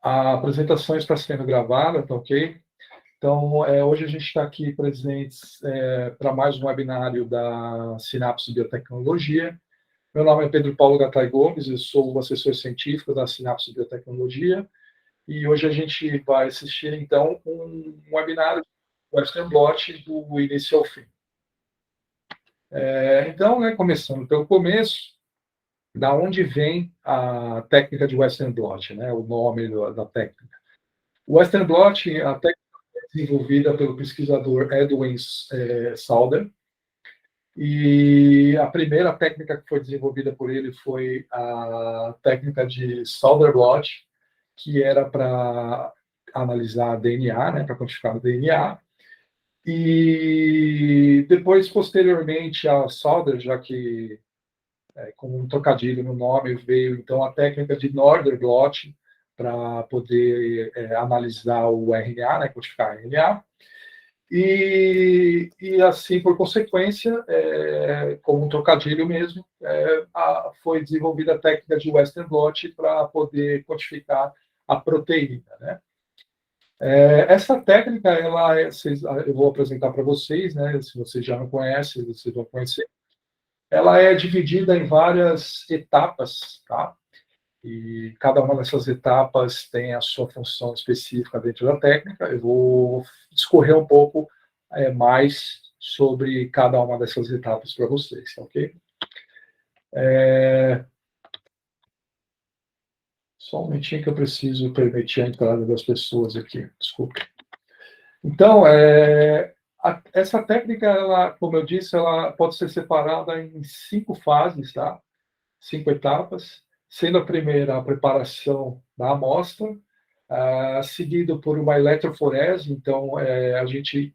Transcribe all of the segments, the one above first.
A apresentação está sendo gravada, tá ok? Então, hoje a gente está aqui presentes para mais um webinário da Sinapse Biotecnologia. Meu nome é Pedro Paulo Gattai Gomes, eu sou o assessor científico da Sinapse Biotecnologia, e hoje a gente vai assistir, então, um webinário do Western Blot do início ao fim. Então, começando pelo começo, da onde vem a técnica de Western Blot, o nome da técnica. O Western Blot, a técnica desenvolvida pelo pesquisador Edwin Sauder, e a primeira técnica que foi desenvolvida por ele foi a técnica de Sauder-Blot, que era para analisar DNA, para quantificar o DNA, e depois, posteriormente, a Sauder, já que com um trocadilho no nome, veio então a técnica de Norder-Blot, para poder analisar o RNA, quantificar RNA, e assim, por consequência, como um trocadilho mesmo, foi desenvolvida a técnica de Western Blot para poder quantificar a proteína, Essa técnica, eu vou apresentar para vocês, se vocês já não conhecem, vocês vão conhecer. Ela é dividida em várias etapas, tá? E cada uma dessas etapas tem a sua função específica dentro da técnica. Eu vou discorrer um pouco mais sobre cada uma dessas etapas para vocês, ok? Só um momentinho que eu preciso permitir a entrada das pessoas aqui, desculpe. Então, essa técnica, ela, como eu disse, ela pode ser separada em 5 fases, tá? 5 etapas, sendo a primeira a preparação da amostra, seguido por uma eletroforese. Então, a gente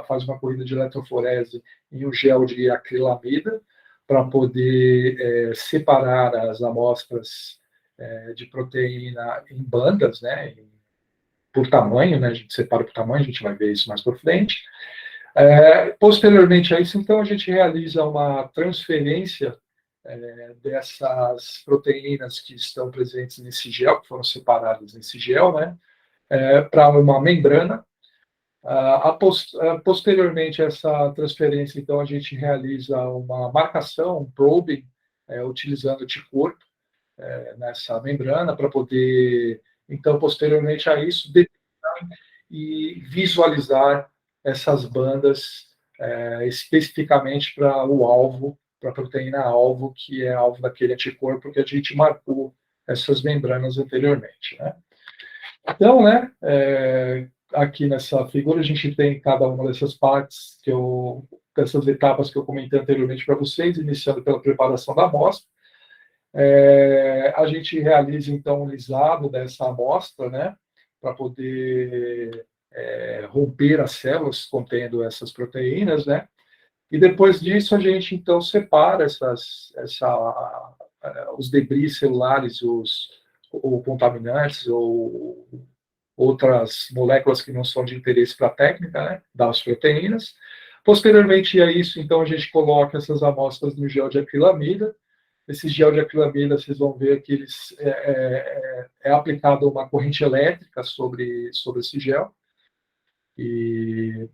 faz uma corrida de eletroforese em um gel de acrilamida para poder separar as amostras de proteína em bandas, por tamanho, a gente separa por tamanho, a gente vai ver isso mais para frente. Posteriormente a isso, então, a gente realiza uma transferência dessas proteínas que estão presentes nesse gel, que foram separadas nesse gel, para uma membrana. Posteriormente a essa transferência, então, a gente realiza uma marcação, um probing, utilizando anticorpo nessa membrana, para poder, então, posteriormente a isso, detectar e visualizar essas bandas especificamente para o alvo, para a proteína-alvo, que é alvo daquele anticorpo que a gente marcou essas membranas anteriormente. Então, aqui nessa figura, a gente tem cada uma dessas partes, dessas etapas que eu comentei anteriormente para vocês, iniciando pela preparação da amostra. A gente realiza, então, um lisado dessa amostra, para poder romper as células contendo essas proteínas, E depois disso, a gente, então, separa os debris celulares, ou contaminantes, ou outras moléculas que não são de interesse para a técnica, das proteínas. Posteriormente a isso, então, a gente coloca essas amostras no gel de acrilamida. Esse gel de acrilamida, vocês vão ver que é aplicado uma corrente elétrica sobre esse gel. E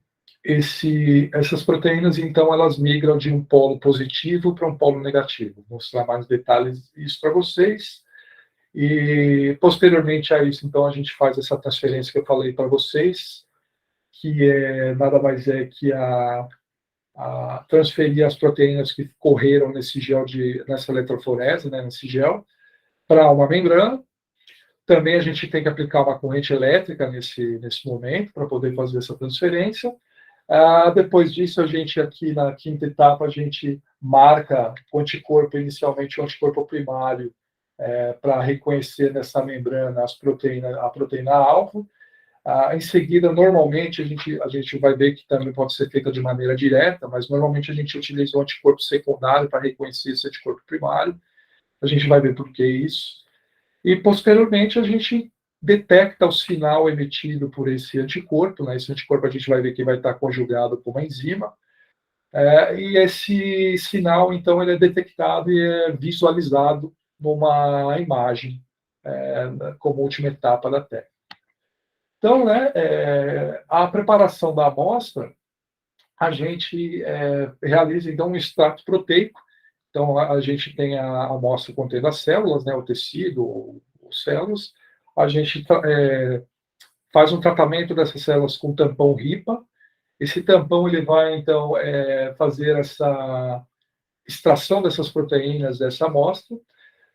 essas proteínas, então, elas migram de um polo positivo para um polo negativo. Vou mostrar mais detalhes isso para vocês. E, posteriormente a isso, então, a gente faz essa transferência que eu falei para vocês, que nada mais é que a transferir as proteínas que correram nessa eletroforese, nesse gel, para uma membrana. Também a gente tem que aplicar uma corrente elétrica nesse momento, para poder fazer essa transferência. Depois disso, a gente, aqui na quinta etapa, a gente marca o anticorpo, inicialmente o anticorpo primário, para reconhecer nessa membrana a proteína-alvo. Em seguida, normalmente, a gente vai ver que também pode ser feita de maneira direta, mas normalmente a gente utiliza o anticorpo secundário para reconhecer esse anticorpo primário. A gente vai ver por que isso. E, posteriormente, a gente detecta o sinal emitido por esse anticorpo. Esse anticorpo a gente vai ver que vai estar conjugado com uma enzima. E esse sinal, então, ele é detectado e é visualizado numa imagem como última etapa da técnica. Então, né, a preparação da amostra, a gente realiza, então, um extrato proteico. Então, a gente tem a amostra contendo as células, né, o tecido, os células. A gente faz um tratamento dessas células com tampão RIPA. Esse tampão ele vai, então, fazer essa extração dessas proteínas dessa amostra.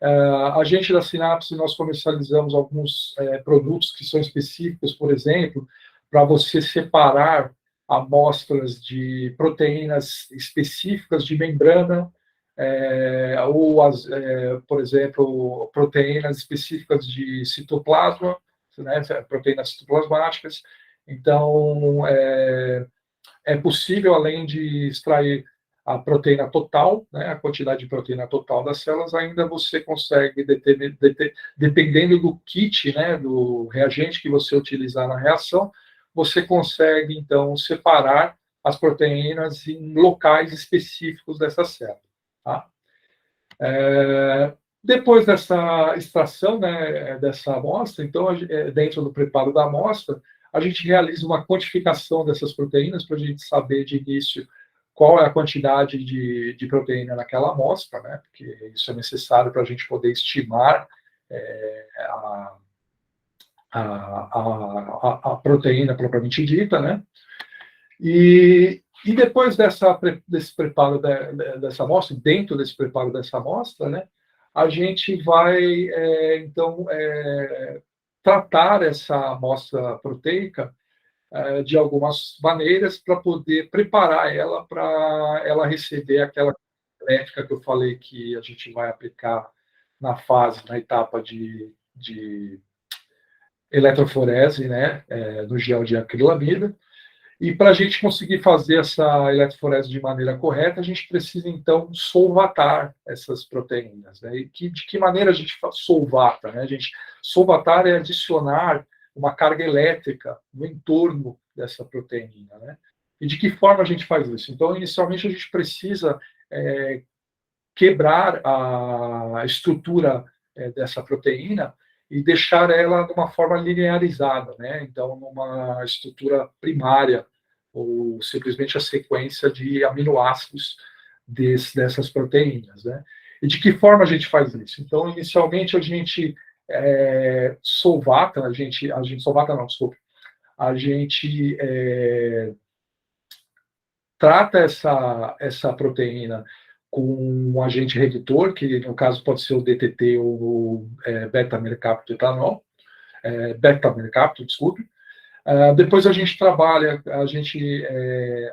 A gente da Sinapse, nós comercializamos alguns produtos que são específicos, por exemplo, para você separar amostras de proteínas específicas de membrana, por exemplo, proteínas específicas de citoplasma, né, proteínas citoplasmáticas. Então, é possível, além de extrair a proteína total, né, a quantidade de proteína total das células, ainda você consegue, dependendo do kit, né, do reagente que você utilizar na reação, você consegue, então, separar as proteínas em locais específicos dessa célula. Tá? Depois dessa extração, né, dessa amostra, então, dentro do preparo da amostra, a gente realiza uma quantificação dessas proteínas para a gente saber de início qual é a quantidade de proteína naquela amostra, né, porque isso é necessário para a gente poder estimar a proteína propriamente dita, né, e depois desse preparo dessa amostra, dentro desse preparo dessa amostra, né, a gente vai, então, tratar essa amostra proteica de algumas maneiras para poder preparar ela para ela receber aquela elétrica que eu falei que a gente vai aplicar na etapa de eletroforese, né, no gel de acrilamida. E para a gente conseguir fazer essa eletroforese de maneira correta, a gente precisa, então, solvatar essas proteínas. Né? E de que maneira a gente solvata? Né? A gente solvatar é adicionar uma carga elétrica no entorno dessa proteína. Né? E de que forma a gente faz isso? Então, inicialmente, a gente precisa quebrar a estrutura dessa proteína e deixar ela de uma forma linearizada, né? Então, numa estrutura primária, ou simplesmente a sequência de aminoácidos dessas proteínas, né? E de que forma a gente faz isso? Então, inicialmente, a gente solvata, solvata não, desculpa, a gente trata essa proteína com um agente redutor, que no caso pode ser o DTT ou o beta-mercaptoetanol, beta-mercapto, desculpe. Depois a gente trabalha, a gente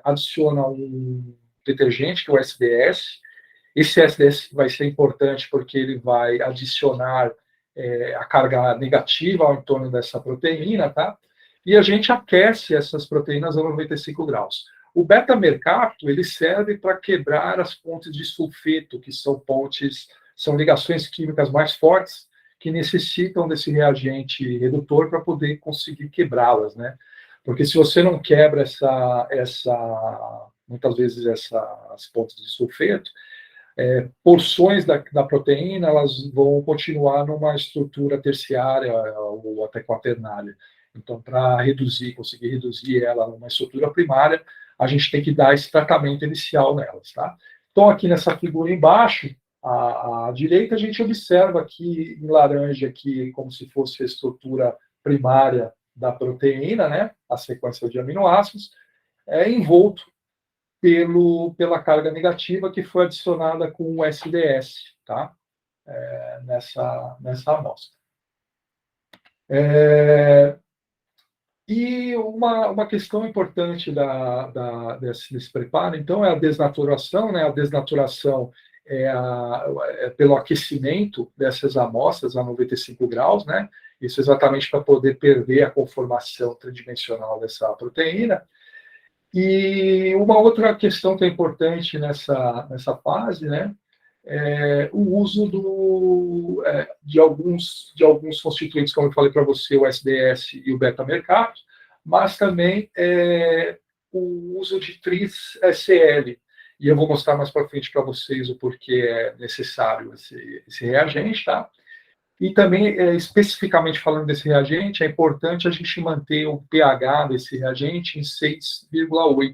adiciona um detergente, que é o SDS. Esse SDS vai ser importante porque ele vai adicionar a carga negativa ao entorno dessa proteína, tá? E a gente aquece essas proteínas a 95 graus. O beta-mercapto, ele serve para quebrar as pontes de sulfeto, que são ligações químicas mais fortes, que necessitam desse reagente redutor para poder conseguir quebrá-las, né? Porque se você não quebra muitas vezes essas pontes de sulfeto, porções da proteína elas vão continuar numa estrutura terciária ou até quaternária. Então, para conseguir reduzir ela numa estrutura primária, a gente tem que dar esse tratamento inicial nelas, tá? Então, aqui nessa figura embaixo, à direita, a gente observa aqui em laranja, aqui, como se fosse a estrutura primária da proteína, né? A sequência de aminoácidos, envolto pela carga negativa que foi adicionada com o SDS, tá? Nessa amostra. E uma questão importante desse preparo, então, é a desnaturação, né? A desnaturação é pelo aquecimento dessas amostras a 95 graus, né? Isso exatamente para poder perder a conformação tridimensional dessa proteína. E uma outra questão que é importante nessa fase, né, é o uso de alguns constituintes, como eu falei para você, o SDS e o beta-mercapto, mas também o uso de tris-SL. E eu vou mostrar mais para frente para vocês o porquê é necessário esse reagente, tá? E também, especificamente falando desse reagente, é importante a gente manter o pH desse reagente em 6,8,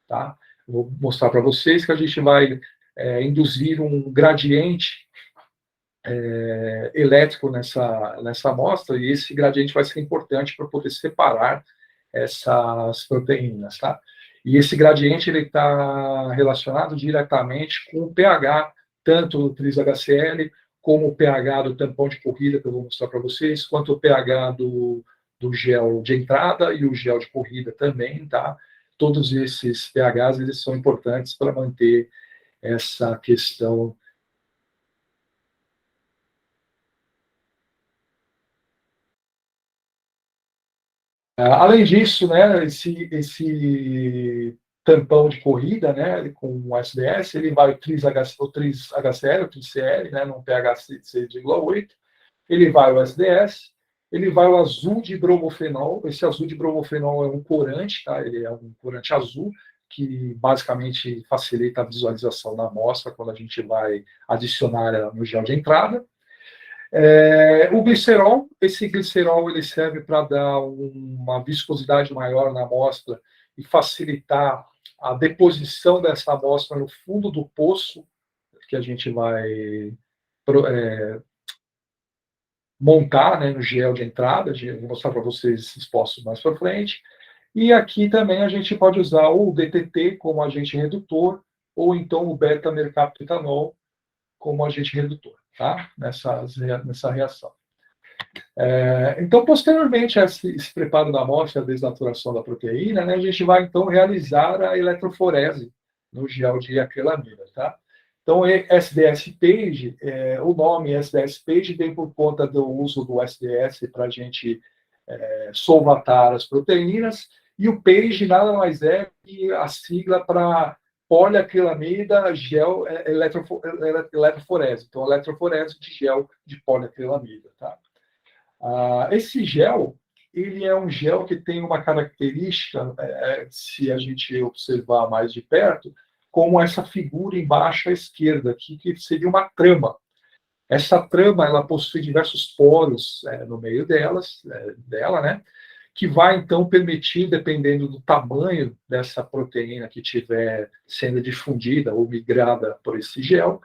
tá? Vou mostrar para vocês que a gente vai induzir um gradiente elétrico nessa amostra, e esse gradiente vai ser importante para poder separar essas proteínas, tá? E esse gradiente ele está relacionado diretamente com o pH, tanto do tris-HCl, como o pH do tampão de corrida, que eu vou mostrar para vocês, quanto o pH do gel de entrada e o gel de corrida também, tá? Todos esses pHs, eles são importantes para manter essa questão. Além disso, né, esse tampão de corrida, né, com o SDS, ele vai o tris-HCl, o tris-CL, né, num pH 6,8, ele vai o SDS, ele vai o azul de bromofenol. Esse azul de bromofenol é um corante, tá? Ele é um corante azul que basicamente facilita a visualização da amostra quando a gente vai adicionar no gel de entrada. O glicerol, esse glicerol ele serve para dar uma viscosidade maior na amostra e facilitar a deposição dessa amostra no fundo do poço que a gente vai montar, né, no gel de entrada. Vou mostrar para vocês esses poços mais para frente. E aqui também a gente pode usar o DTT como agente redutor, ou então o beta-mercaptoetanol como agente redutor, tá? Nessa reação. Então, posteriormente a esse preparo da amostra, a desnaturação da proteína, né, a gente vai, então, realizar a eletroforese no gel de acrilamida, tá? Então, SDS-PAGE, o nome SDS-PAGE vem por conta do uso do SDS para a gente solvatar as proteínas, e o PAGE nada mais é que a sigla para poliacrilamida gel eletroforese. Então, eletroforese de gel de poliacrilamida, tá? Esse gel, ele é um gel que tem uma característica, se a gente observar mais de perto, como essa figura embaixo à esquerda aqui, que seria uma trama. Essa trama, ela possui diversos poros no meio dela, né? Que vai, então, permitir, dependendo do tamanho dessa proteína que estiver sendo difundida ou migrada por esse gel,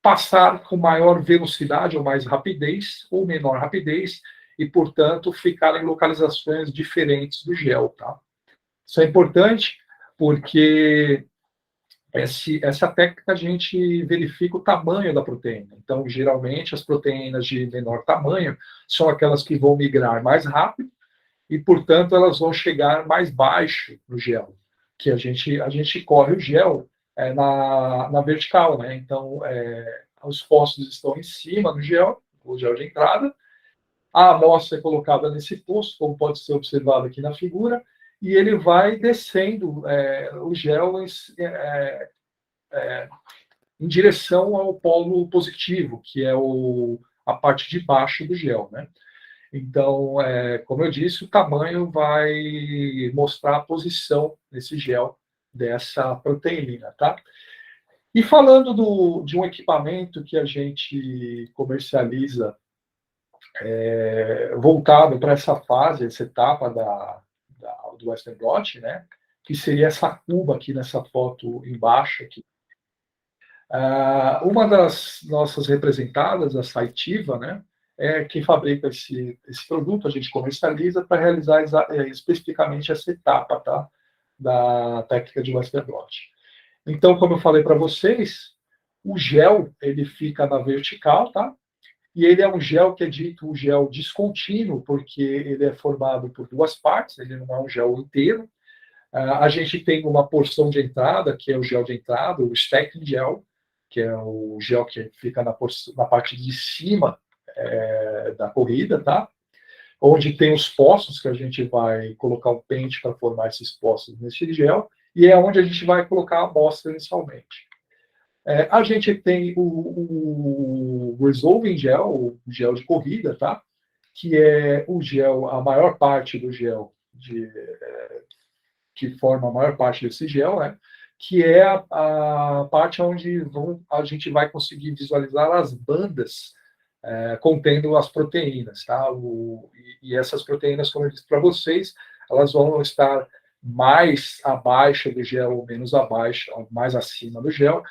passar com maior velocidade ou mais rapidez, ou menor rapidez, e, portanto, ficar em localizações diferentes do gel, tá? Isso é importante porque essa técnica a gente verifica o tamanho da proteína. Então, geralmente, as proteínas de menor tamanho são aquelas que vão migrar mais rápido e, portanto, elas vão chegar mais baixo no gel, que a gente corre o gel na vertical, né? Então, os fósforos estão em cima do gel, o gel de entrada, a amostra é colocada nesse poço, como pode ser observado aqui na figura, e ele vai descendo o gel em direção ao polo positivo, que é a parte de baixo do gel, né? Então, como eu disse, o tamanho vai mostrar a posição desse gel dessa proteína, tá? E falando de um equipamento que a gente comercializa voltado para essa fase, essa etapa do Western Blot, né? Que seria essa cuba aqui nessa foto embaixo aqui. Uma das nossas representadas, a Saitiva, né? É quem fabrica esse produto, a gente comercializa para realizar especificamente essa etapa, tá? Da técnica de Western Blot. Então, como eu falei para vocês, o gel ele fica na vertical, tá? E ele é um gel que é dito um gel descontínuo, porque ele é formado por duas partes, ele não é um gel inteiro. A gente tem uma porção de entrada, que é o gel de entrada, o stacking gel, que é o gel que fica na parte de cima da corrida, tá? Onde tem os poços, que a gente vai colocar um pente para formar esses poços nesse gel, e é onde a gente vai colocar a amostra inicialmente. A gente tem o Resolving Gel, o gel de corrida, tá? Que é o gel, a maior parte do gel que forma a maior parte desse gel, né? Que é a parte onde a gente vai conseguir visualizar as bandas contendo as proteínas, tá? E essas proteínas, como eu disse para vocês, elas vão estar mais abaixo do gel ou menos abaixo, mais acima do gel,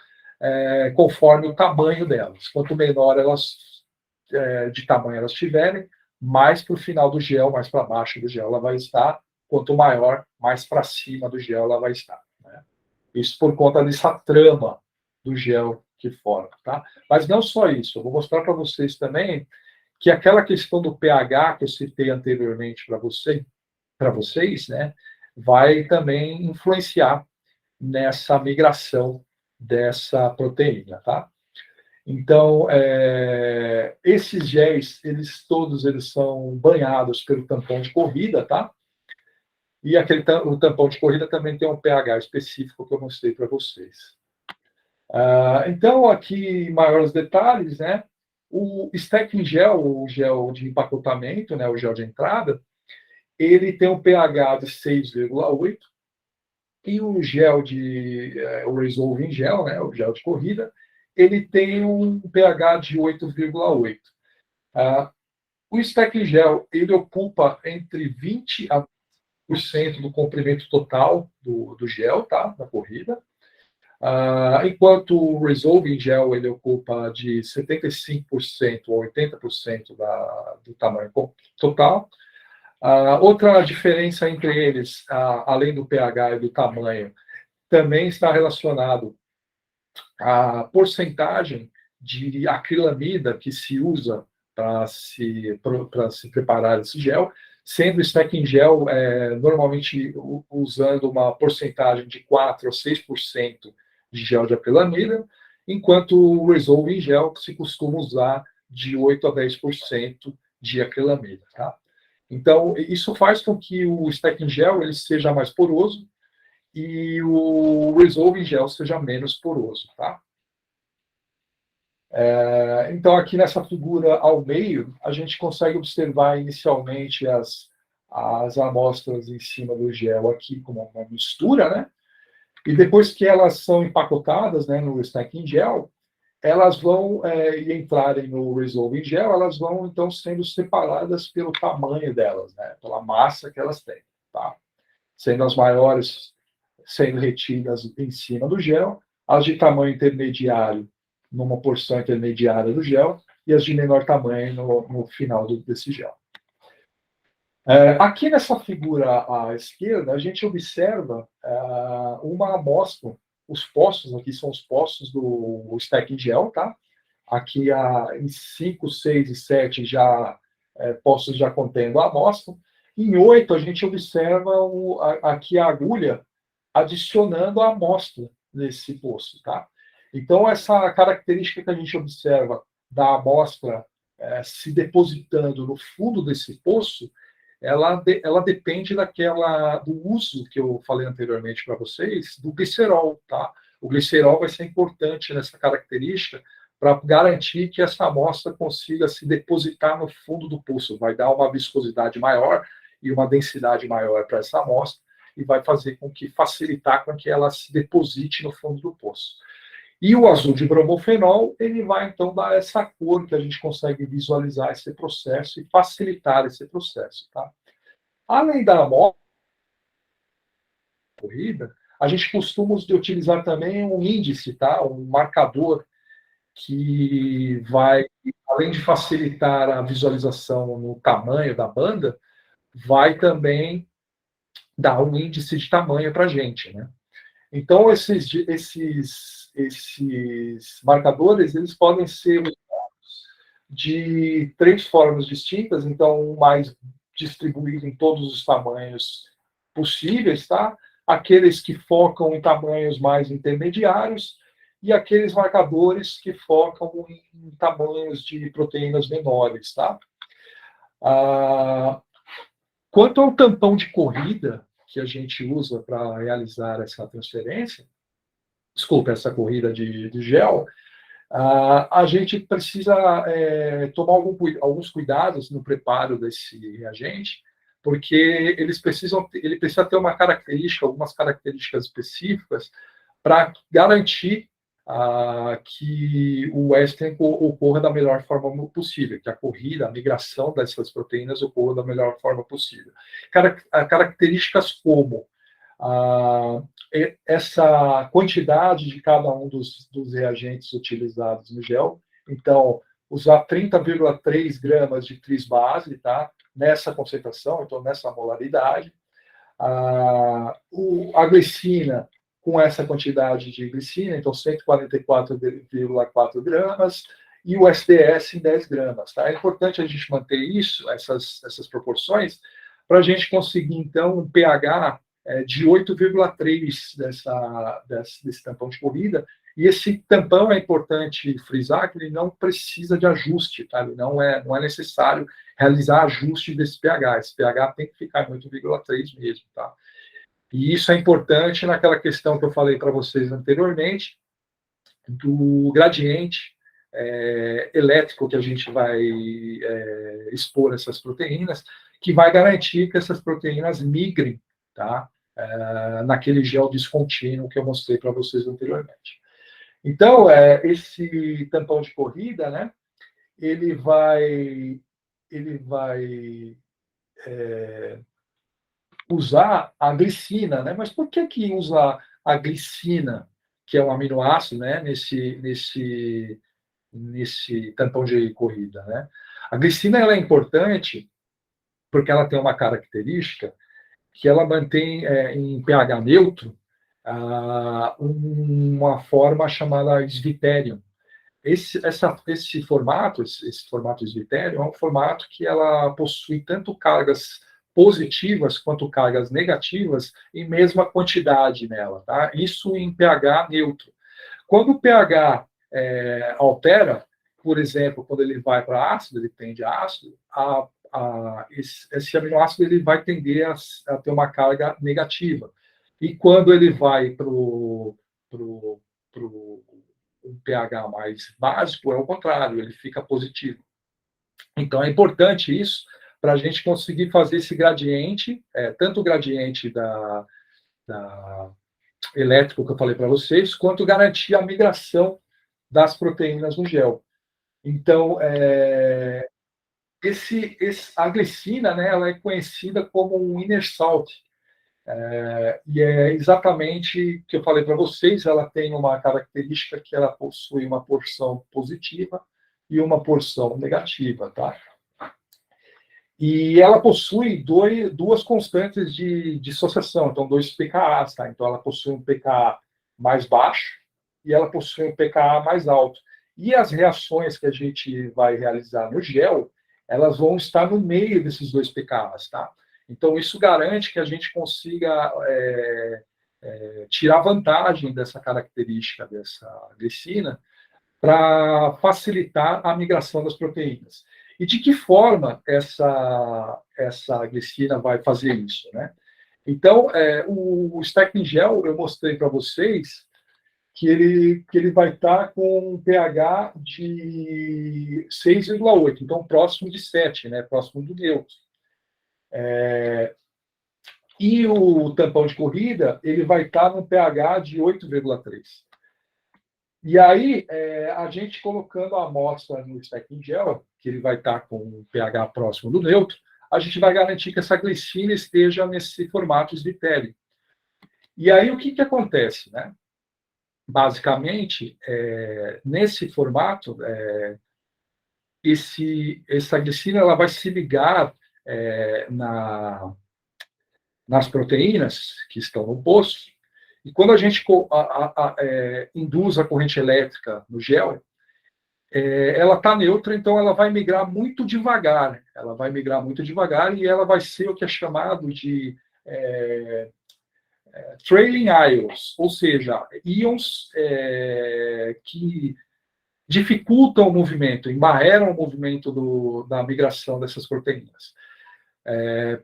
conforme o tamanho delas. Quanto menor elas de tamanho elas tiverem, mais para o final do gel, mais para baixo do gel ela vai estar. Quanto maior, mais para cima do gel ela vai estar. Né? Isso por conta dessa trama do gel que forma, tá? Mas não só isso, eu vou mostrar para vocês também que aquela questão do pH que eu citei anteriormente para vocês, né, vai também influenciar nessa migração dessa proteína, tá? Então, esses géis, eles são banhados pelo tampão de corrida, tá? E o tampão de corrida também tem um pH específico que eu mostrei para vocês. Então, aqui, em maiores detalhes, né? O stacking gel, o gel de empacotamento, né, o gel de entrada, ele tem um pH de 6,8 e o gel o Resolve em gel, né, o gel de corrida, ele tem um pH de 8,8. O stacking gel, ele ocupa entre 20% a 30% do comprimento total do gel, tá, da corrida. Enquanto o Resolve em gel ele ocupa de 75% a 80% do tamanho total. Outra diferença entre eles, além do pH e do tamanho, também está relacionado à porcentagem de acrilamida que se usa para se preparar esse gel, sendo o stacking gel normalmente usando uma porcentagem de 4 a 6% de gel de acrilamida, enquanto o Resolve em gel se costuma usar de 8 a 10% de acrilamida. Tá? Então, isso faz com que o stacking gel ele seja mais poroso e o Resolve em gel seja menos poroso. Tá? Então, aqui nessa figura ao meio, a gente consegue observar inicialmente as amostras em cima do gel aqui como uma mistura, né? E depois que elas são empacotadas, né, no stacking gel, elas vão entrarem no Resolve em gel, elas vão então sendo separadas pelo tamanho delas, né? Pela massa que elas têm, tá? Sendo as maiores sendo retidas em cima do gel, as de tamanho intermediário numa porção intermediária do gel e as de menor tamanho no final desse gel. Aqui nessa figura à esquerda, a gente observa uma amostra, os poços, aqui são os poços do stacking gel, tá? Aqui em 5, 6 e 7 já poços já contendo a amostra. Em 8, a gente observa aqui a agulha adicionando a amostra nesse poço, tá? Então, essa característica que a gente observa da amostra se depositando no fundo desse poço, ela depende do uso que eu falei anteriormente para vocês, do glicerol, tá? O glicerol vai ser importante nessa característica para garantir que essa amostra consiga se depositar no fundo do poço, vai dar uma viscosidade maior e uma densidade maior para essa amostra e vai facilitar com que ela se deposite no fundo do poço. E o azul de bromofenol, ele vai então dar essa cor que a gente consegue visualizar esse processo e facilitar esse processo, tá? Além da amostra corrida, a gente costuma utilizar também um índice, tá? Um marcador que vai, além de facilitar a visualização no tamanho da banda, vai também dar um índice de tamanho para a gente, né? Então, esses marcadores, eles podem ser usados de 3 formas distintas, então, um mais distribuído em todos os tamanhos possíveis, tá? Aqueles que focam em tamanhos mais intermediários e aqueles marcadores que focam em tamanhos de proteínas menores, tá? Quanto ao tampão de corrida que a gente usa para realizar essa transferência, essa corrida de gel, a gente precisa tomar alguns cuidados no preparo desse reagente, porque ele precisa ter algumas características específicas para garantir que o western ocorra da melhor forma possível, que a corrida, a migração dessas proteínas ocorra da melhor forma possível. Características como essa quantidade de cada um dos reagentes utilizados no gel. Então, usar 30,3 gramas de tris-base, tá? Nessa concentração, então nessa molaridade. A glicina com essa quantidade de glicina, então 144,4 gramas, e o SDS em 10 gramas. Tá? É importante a gente manter isso, essas proporções, para a gente conseguir, então, um pH de 8,3 desse tampão de corrida. E esse tampão é importante frisar que ele não precisa de ajuste, tá? Ele não é necessário realizar ajuste desse pH. Esse pH tem que ficar em 8,3 mesmo, tá? E isso é importante naquela questão que eu falei para vocês anteriormente, do gradiente elétrico que a gente vai expor essas proteínas, que vai garantir que essas proteínas migrem, tá? Naquele gel descontínuo que eu mostrei para vocês anteriormente. Então, esse tampão de corrida, né, ele vai usar a glicina, né? Mas por que usa a glicina, que é um aminoácido, né, nesse tampão de corrida, né? A glicina ela é importante porque ela tem uma característica que ela mantém em pH neutro uma forma chamada Svitterium. Esse formato Svitterium é um formato que ela possui tanto cargas positivas quanto cargas negativas em mesma quantidade nela, tá? Isso em pH neutro. Quando o pH altera, por exemplo, quando ele vai para ácido, ele tende a ácido, esse aminoácido ele vai tender a ter uma carga negativa. E quando ele vai para um pH mais básico, é o contrário, ele fica positivo. Então, é importante isso para a gente conseguir fazer esse gradiente, tanto o gradiente da elétrico que eu falei para vocês, quanto garantir a migração das proteínas no gel. Então, a glicina, né, ela é conhecida como um inner salt, e é exatamente o que eu falei para vocês, ela tem uma característica que ela possui uma porção positiva e uma porção negativa, tá? E ela possui duas constantes de dissociação, então 2 pKa's, tá? Então ela possui um pKa mais baixo e ela possui um pKa mais alto. E as reações que a gente vai realizar no gel, elas vão estar no meio desses 2 pKa's, tá? Então isso garante que a gente consiga tirar vantagem dessa característica dessa glicina para facilitar a migração das proteínas. E de que forma essa glicina vai fazer isso, né? Então, o stacking gel, eu mostrei para vocês que ele vai estar com um pH de 6,8, então próximo de 7, né? Próximo do neutro. E o tampão de corrida, ele vai estar no pH de 8,3. E aí, a gente colocando a amostra no stacking gel, que ele vai estar com um pH próximo do neutro, a gente vai garantir que essa glicina esteja nesse formato Svitterium. E aí, o que acontece, né? Basicamente, nesse formato, essa glicina ela vai se ligar nas proteínas que estão no poço, e quando a gente induz a corrente elétrica no gel, ela está neutra, então ela vai migrar muito devagar. Ela vai migrar muito devagar e ela vai ser o que é chamado de trailing ions, ou seja, íons que dificultam o movimento, embarreram o movimento da migração dessas proteínas.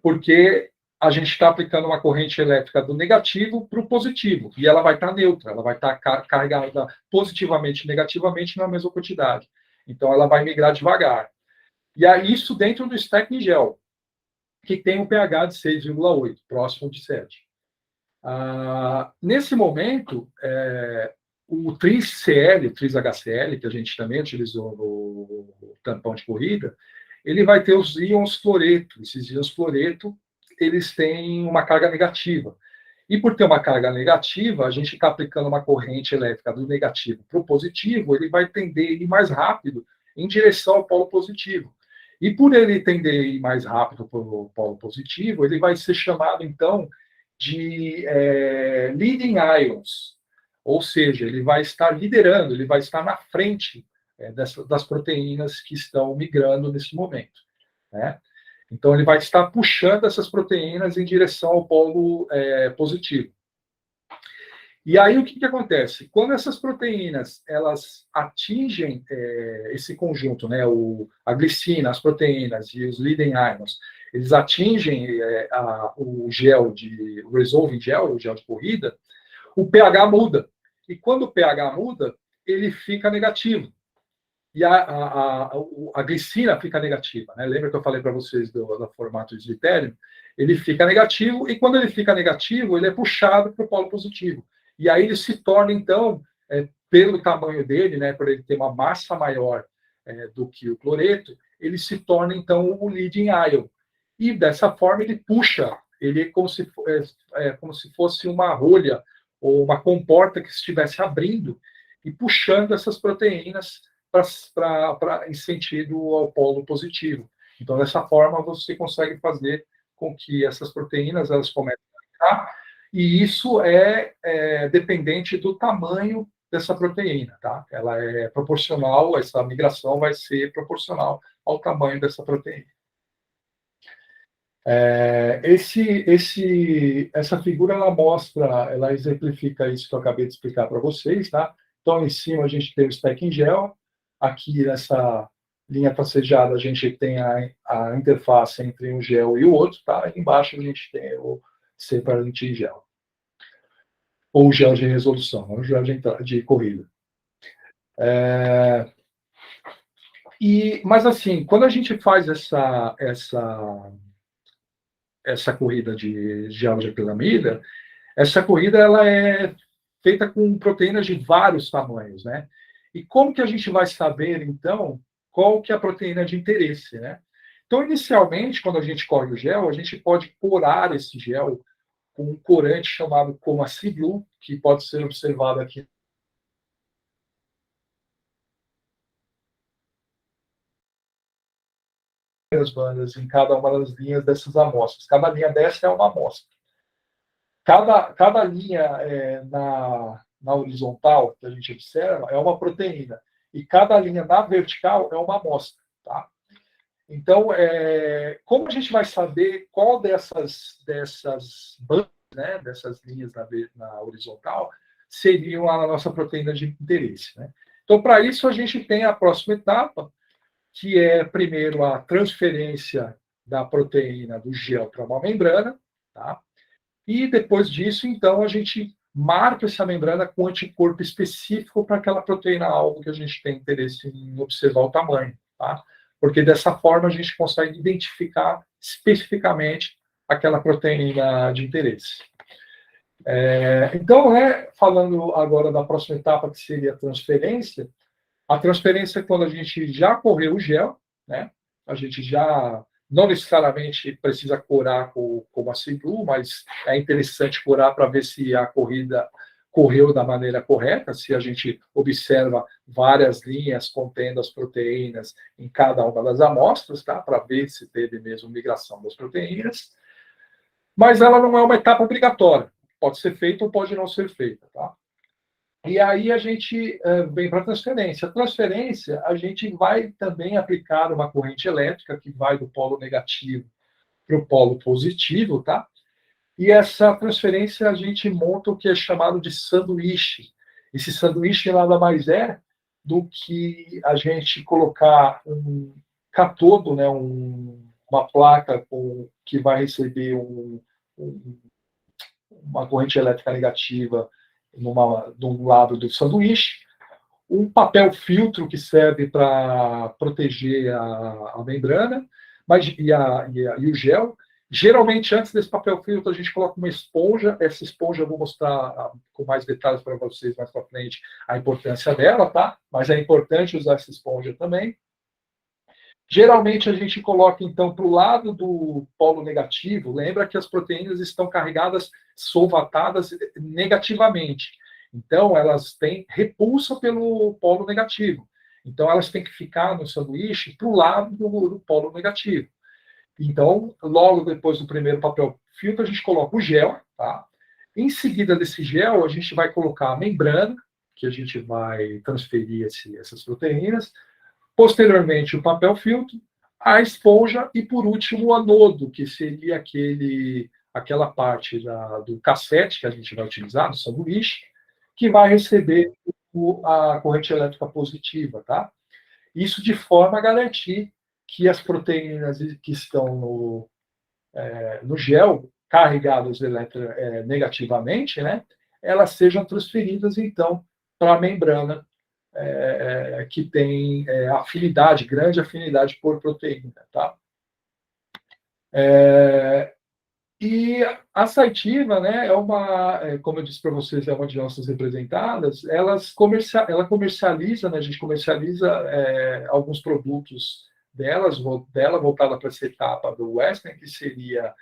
Porque a gente está aplicando uma corrente elétrica do negativo para o positivo, e ela vai estar neutra, ela vai estar carregada positivamente e negativamente na mesma quantidade. Então, ela vai migrar devagar. E aí, isso dentro do stacking gel, que tem um pH de 6,8, próximo de 7. Nesse momento, O TRIS-CL, o TRIS-HCl, que a gente também utilizou no tampão de corrida, ele vai ter os íons fluoreto. Esses íons fluoreto, eles têm uma carga negativa. E por ter uma carga negativa, a gente está aplicando uma corrente elétrica do negativo para o positivo, ele vai tender a ir mais rápido em direção ao polo positivo. E por ele tender a ir mais rápido para o polo positivo, ele vai ser chamado, então, de leading ions. Ou seja, ele vai estar liderando, ele vai estar na frente das proteínas que estão migrando nesse momento, né? Então, ele vai estar puxando essas proteínas em direção ao polo positivo. E aí, o que acontece? Quando essas proteínas elas atingem esse conjunto, né, a glicina, as proteínas e os leading ions, eles atingem o resolving gel, o gel de corrida, o pH muda. E quando o pH muda, ele fica negativo. E a glicina fica negativa, né? Lembra que eu falei para vocês do formato de deutério? Ele fica negativo, e quando ele fica negativo, ele é puxado para o polo positivo. E aí ele se torna, então, pelo tamanho dele, né, por ele ter uma massa maior do que o cloreto, ele se torna, então, o leading ion. E dessa forma ele puxa, ele é como se fosse uma rolha ou uma comporta que estivesse abrindo e puxando essas proteínas em sentido ao polo positivo. Então, dessa forma, você consegue fazer com que essas proteínas elas comecem a ficar, e isso é dependente do tamanho dessa proteína, tá? Ela é proporcional, essa migração vai ser proporcional ao tamanho dessa proteína. Essa figura ela mostra, ela exemplifica isso que eu acabei de explicar para vocês, tá? Então, em cima a gente tem o stacking gel, aqui nessa linha tracejada a gente tem a interface entre um gel e o outro, tá? E embaixo a gente tem o separanting gel, ou gel de resolução, o gel de corrida. Mas assim, quando a gente faz essa corrida de álgebra-piramida, essa corrida ela é feita com proteínas de vários tamanhos, né? E como que a gente vai saber, então, qual que é a proteína de interesse, né? Então, inicialmente, quando a gente corre o gel, a gente pode corar esse gel com um corante chamado Comacy Blue, que pode ser observado aqui as bandas em cada uma das linhas dessas amostras. Cada linha dessa é uma amostra. Cada linha na horizontal que a gente observa é uma proteína, e cada linha na vertical é uma amostra, tá? Então, como a gente vai saber qual dessas bandas, né, dessas linhas na horizontal, seriam a nossa proteína de interesse, né? Então, para isso, a gente tem a próxima etapa, que é, primeiro, a transferência da proteína do gel para uma membrana, tá? E depois disso, então, a gente marca essa membrana com anticorpo específico para aquela proteína-alvo que a gente tem interesse em observar o tamanho, tá? Porque dessa forma a gente consegue identificar especificamente aquela proteína de interesse. Então, falando agora da próxima etapa, que seria a transferência é quando a gente já correu o gel, né? A gente já não necessariamente precisa corar com a Ciblu, mas é interessante corar para ver se a corrida correu da maneira correta, se a gente observa várias linhas contendo as proteínas em cada uma das amostras, tá? Para ver se teve mesmo migração das proteínas. Mas ela não é uma etapa obrigatória. Pode ser feita ou pode não ser feita, tá? E aí a gente vem para a transferência. A transferência, a gente vai também aplicar uma corrente elétrica que vai do polo negativo para o polo positivo, tá? E essa transferência a gente monta o que é chamado de sanduíche. Esse sanduíche nada mais é do que a gente colocar um catodo, né, uma placa que vai receber uma corrente elétrica negativa de um lado do sanduíche, um papel filtro que serve para proteger a membrana, e o gel, Geralmente, antes desse papel filtro, a gente coloca uma esponja. Essa esponja eu vou mostrar com mais detalhes para vocês mais para frente a importância dela, tá? Mas é importante usar essa esponja também. Geralmente, a gente coloca, então, para o lado do polo negativo. Lembra que as proteínas estão carregadas, solvatadas negativamente. Então, elas têm repulsa pelo polo negativo. Então, elas têm que ficar no sanduíche para o lado do polo negativo. Então, logo depois do primeiro papel filtro, a gente coloca o gel, tá? Em seguida desse gel, a gente vai colocar a membrana, que a gente vai transferir essas proteínas. Posteriormente, o papel filtro, a esponja e, por último, o anodo, que seria aquela parte do cassete que a gente vai utilizar, do sanduíche, que vai receber a corrente elétrica positiva, tá? Isso de forma a garantir que as proteínas que estão no gel, carregadas negativamente, né, elas sejam transferidas, então, para a membrana, que tem afinidade, grande afinidade por proteína. Tá? E a Saitiva, né, como eu disse para vocês, é uma de nossas representadas. Ela comercializa, né, a gente comercializa alguns produtos dela voltada para essa etapa do Western, que seria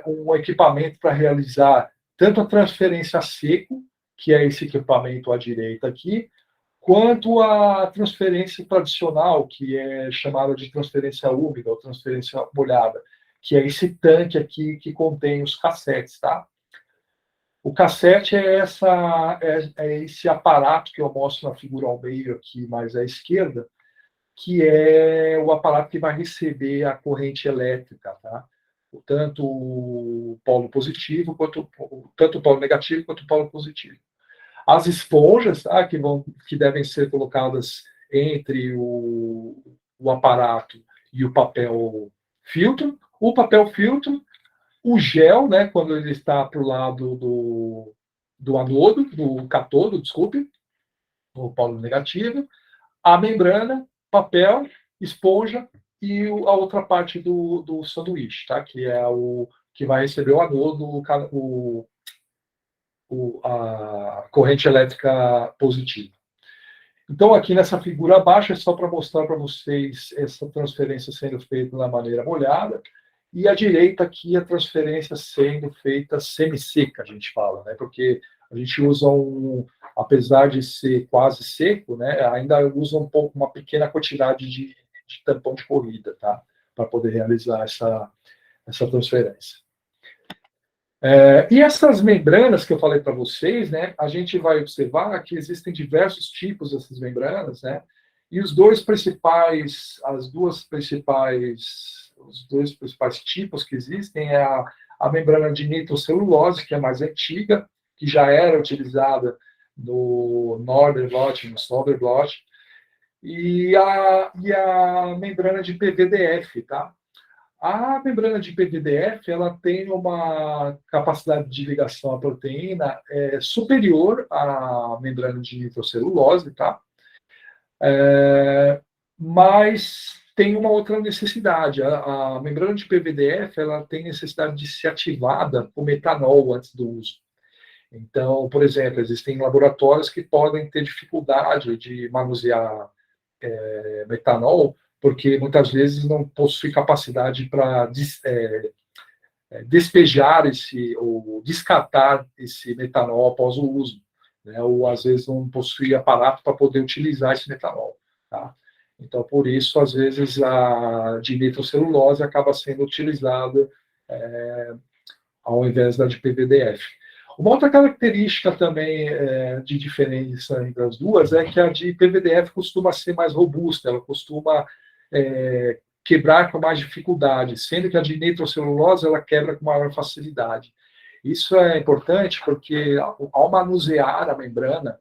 um equipamento para realizar tanto a transferência a seco, que é esse equipamento à direita aqui, quanto a transferência tradicional, que é chamada de transferência úmida ou transferência molhada, que é esse tanque aqui que contém os cassetes, tá? O cassete é esse aparato que eu mostro na figura ao meio aqui, mais à esquerda, que é o aparato que vai receber a corrente elétrica, tá? Tanto o polo positivo, tanto o polo negativo quanto o polo positivo. As esponjas, tá, que devem ser colocadas entre o aparato e o papel filtro. O papel filtro, o gel, né, quando ele está para o lado do anodo, do catodo, desculpe, o polo negativo, a membrana, papel, esponja e a outra parte do sanduíche, tá? Que é o que vai receber o anodo, a corrente elétrica positiva. Então, aqui nessa figura abaixo, é só para mostrar para vocês essa transferência sendo feita da maneira molhada, e à direita aqui a transferência sendo feita semi-seca, a gente fala, né? Porque a gente usa apesar de ser quase seco, né? Ainda usa uma pequena quantidade de tampão de corrida, tá? Para poder realizar essa transferência. E essas membranas que eu falei para vocês, né, a gente vai observar que existem diversos tipos dessas membranas, né, e os dois principais tipos que existem é a membrana de nitrocelulose, que é mais antiga, que já era utilizada no Northern Blot, no Southern Blot, e a membrana de PVDF, tá? A membrana de PVDF ela tem uma capacidade de ligação à proteína superior à membrana de nitrocelulose, tá? Mas tem uma outra necessidade. A membrana de PVDF ela tem necessidade de ser ativada por metanol antes do uso. Então, por exemplo, existem laboratórios que podem ter dificuldade de manusear metanol, porque muitas vezes não possui capacidade para despejar ou descartar esse metanol após o uso, né? Ou às vezes não possui aparato para poder utilizar esse metanol, tá? Então, por isso, às vezes, a de nitrocelulose acaba sendo utilizada ao invés da de PVDF. Uma outra característica também de diferença entre as duas é que a de PVDF costuma ser mais robusta, ela costuma quebrar com mais dificuldade, sendo que a de nitrocelulose ela quebra com maior facilidade. Isso é importante porque ao manusear a membrana,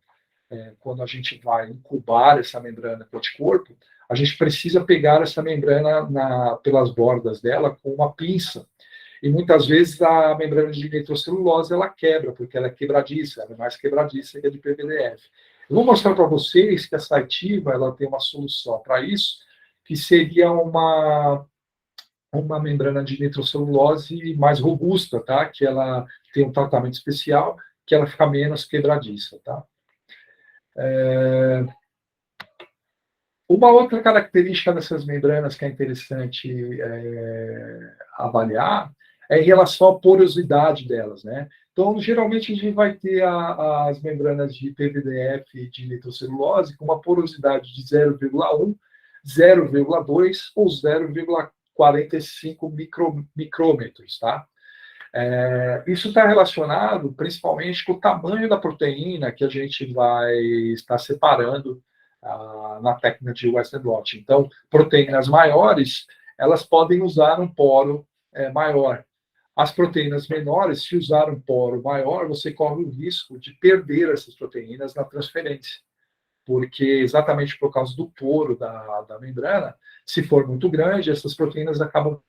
quando a gente vai incubar essa membrana com o anticorpo, a gente precisa pegar essa membrana pelas bordas dela com uma pinça. E muitas vezes a membrana de nitrocelulose ela quebra, porque ela é quebradiça, ela é mais quebradiça que a de PVDF. Eu vou mostrar para vocês que a Saitiva ela tem uma solução para isso, que seria uma membrana de nitrocelulose mais robusta, tá? Que ela tem um tratamento especial, que ela fica menos quebradiça, tá? Uma outra característica dessas membranas que é interessante avaliar é em relação à porosidade delas, né? Então, geralmente, a gente vai ter as membranas de PVDF de nitrocelulose com uma porosidade de 0,1, 0,2 ou 0,45 micrômetros, tá? Isso está relacionado principalmente com o tamanho da proteína que a gente vai estar separando na técnica de Western blot. Então, proteínas maiores, elas podem usar um poro maior. As proteínas menores, se usar um poro maior, você corre o risco de perder essas proteínas na transferência, porque exatamente por causa do poro da membrana, se for muito grande, essas proteínas acabam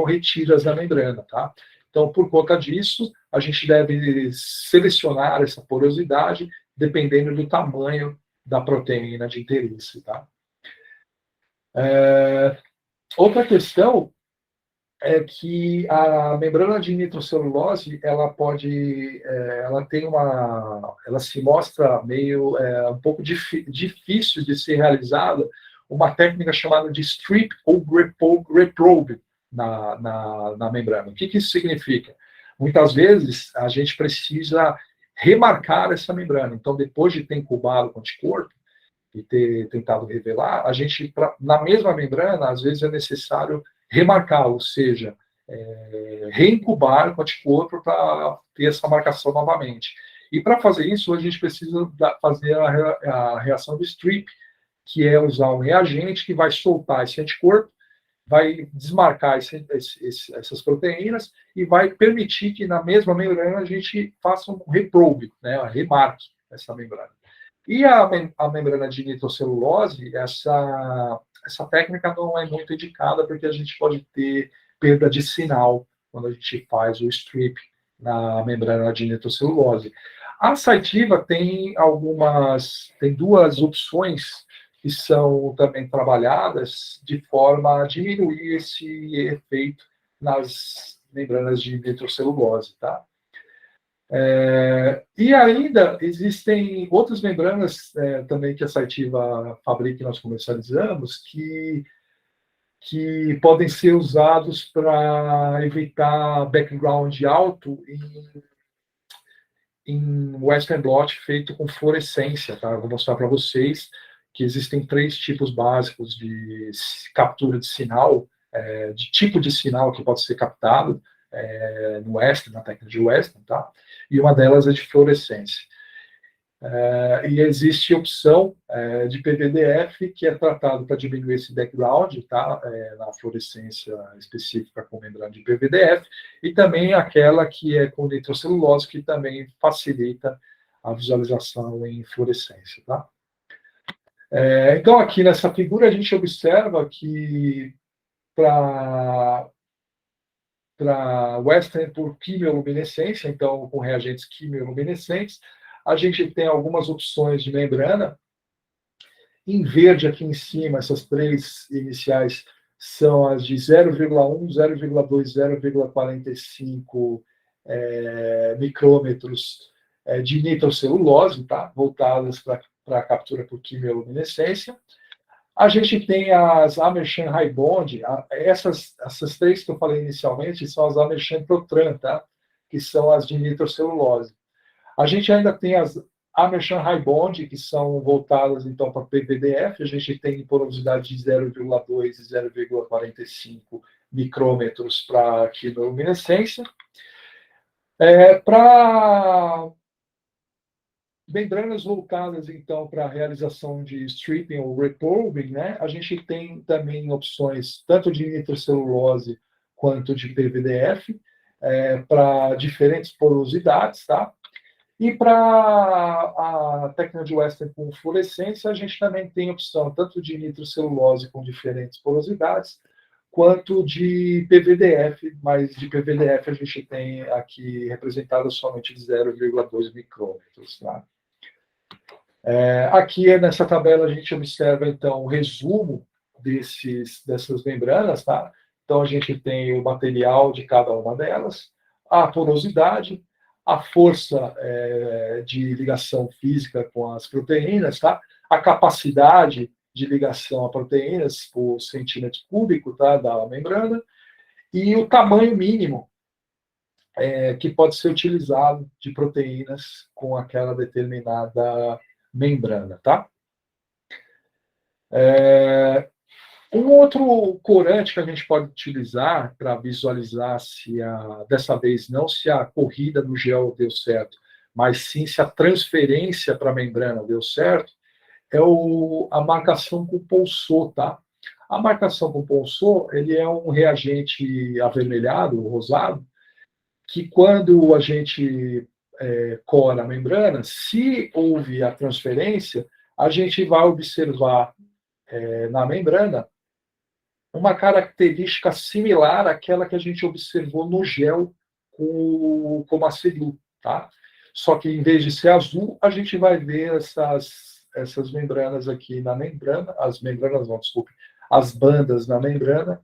retidas da membrana, tá? Então, por conta disso, a gente deve selecionar essa porosidade dependendo do tamanho da proteína de interesse, tá? Outra questão é que a membrana de nitrocelulose ela se mostra meio um pouco difícil de ser realizada uma técnica chamada de strip ou reprobe na membrana. O que isso significa? Muitas vezes a gente precisa remarcar essa membrana. Então, depois de ter incubado o anticorpo e ter tentado revelar, a gente, na mesma membrana, às vezes é necessário remarcar, ou seja, reincubar o anticorpo para ter essa marcação novamente. E para fazer isso, a gente precisa fazer a reação do strip, que é usar um reagente que vai soltar esse anticorpo, vai desmarcar essas proteínas e vai permitir que na mesma membrana a gente faça um reprobe, né, remarque essa membrana. E a membrana de nitrocelulose, essa técnica não é muito indicada porque a gente pode ter perda de sinal quando a gente faz o strip na membrana de nitrocelulose. A Cytiva tem duas opções que são também trabalhadas de forma a diminuir esse efeito nas membranas de nitrocelulose, tá? E ainda existem outras membranas também que a Cytiva fabrica e nós comercializamos que podem ser usados para evitar background alto em Western blot feito com fluorescência. Tá? Eu vou mostrar para vocês que existem 3 tipos básicos de captura de sinal, de tipo de sinal que pode ser captado no Western, na técnica de Western, tá? E uma delas é de fluorescência. E existe a opção de PVDF, que é tratado para diminuir esse background, tá? Na fluorescência específica com membrana de PVDF, e também aquela que é com nitrocelulose, que também facilita a visualização em fluorescência. Tá? Então, aqui nessa figura, a gente observa que para Western por quimioluminescência, então com reagentes quimioluminescentes, a gente tem algumas opções de membrana. Em verde, aqui em cima, essas 3 iniciais são as de 0,1, 0,2, 0,45 micrômetros de nitrocelulose, tá? Voltadas para a captura por quimioluminescência. A gente tem as Amersham High Bond, essas 3 que eu falei inicialmente são as Amersham Protran, tá? Que são as de nitrocelulose. A gente ainda tem as Amersham High Bond, que são voltadas então para PVDF, a gente tem porosidade de 0,2 e 0,45 micrômetros para quimioluminescência. Para membranas voltadas, então, para a realização de stripping ou reprobing, né, a gente tem também opções tanto de nitrocelulose quanto de PVDF, para diferentes porosidades, tá? E para a técnica de Western com fluorescência, a gente também tem opção tanto de nitrocelulose com diferentes porosidades, quanto de PVDF, mas de PVDF a gente tem aqui representado somente de 0,2 micrômetros. Tá? Aqui nessa tabela a gente observa, então, o resumo dessas membranas, tá? Então, a gente tem o material de cada uma delas, a porosidade, a força de ligação física com as proteínas, tá? A capacidade de ligação a proteínas por centímetro cúbico, tá? Da membrana, e o tamanho mínimo que pode ser utilizado de proteínas com aquela determinada membrana, tá? Um outro corante que a gente pode utilizar para visualizar dessa vez não se a corrida no gel deu certo, mas sim se a transferência para a membrana deu certo, é a marcação com pulsor, tá? A marcação com pulsor, ele é um reagente avermelhado, rosado, que quando a gente cora a membrana, se houve a transferência, a gente vai observar na membrana uma característica similar àquela que a gente observou no gel com o Macelu, tá? Só que em vez de ser azul, a gente vai ver essas membranas aqui na membrana, as membranas não, desculpe, as bandas na membrana,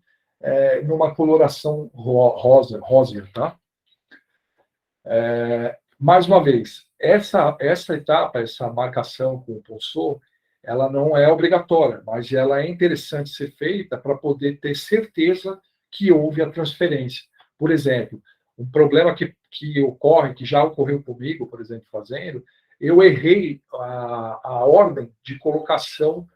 numa coloração rosa, tá? Mais uma vez, essa etapa, essa marcação com o pulsor, ela não é obrigatória, mas ela é interessante ser feita para poder ter certeza que houve a transferência. Por exemplo, um problema que ocorre, que já ocorreu comigo, por exemplo, fazendo, eu errei a ordem de colocação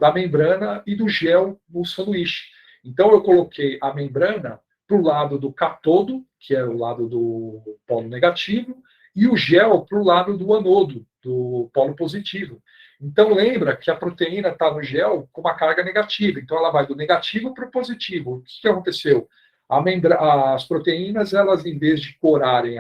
da membrana e do gel no sanduíche. Então, eu coloquei a membrana para o lado do catodo, que é o lado do polo negativo, e o gel para o lado do anodo, do polo positivo. Então, lembra que a proteína está no gel com uma carga negativa. Então, ela vai do negativo para o positivo. O que aconteceu? As proteínas, elas, em vez de corarem,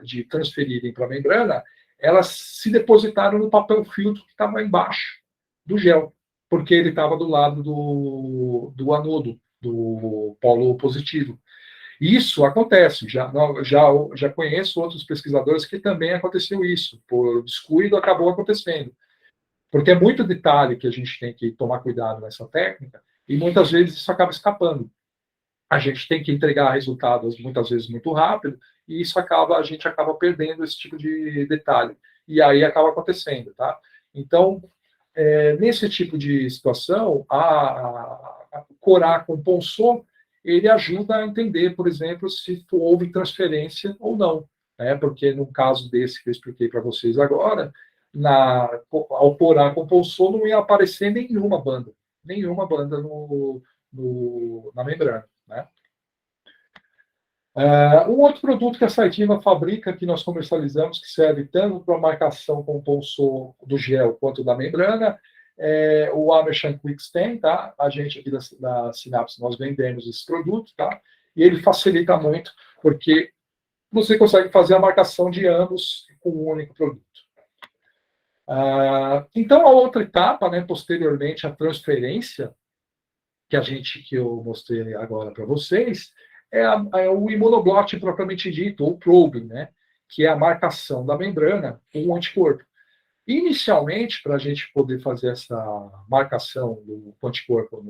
de transferirem para a membrana, elas se depositaram no papel filtro que estava embaixo do gel, porque ele estava do lado do anodo, do polo positivo. Isso acontece, já conheço outros pesquisadores que também aconteceu isso, por descuido acabou acontecendo. Porque é muito detalhe que a gente tem que tomar cuidado nessa técnica, e muitas vezes isso acaba escapando. A gente tem que entregar resultados muitas vezes muito rápido, e a gente acaba perdendo esse tipo de detalhe. E aí acaba acontecendo, tá? Então, nesse tipo de situação, a corar com pulsor, ele ajuda a entender, por exemplo, se houve transferência ou não. Porque no caso desse que eu expliquei para vocês agora, ao corar com pulsor não ia aparecer nenhuma banda na membrana. Né? Um outro produto que a Cytiva fabrica, que nós comercializamos, que serve tanto para marcação com pulsor do gel quanto da membrana, é o Amersham Quickstain, tá? A gente aqui da Synapse, nós vendemos esse produto, tá? E ele facilita muito, porque você consegue fazer a marcação de ambos com um único produto. Então, a outra etapa, né, posteriormente à transferência, que eu mostrei agora para vocês, é o imunoblote propriamente dito, ou probing, né, que é a marcação da membrana com o anticorpo. Inicialmente, para a gente poder fazer essa marcação do anticorpo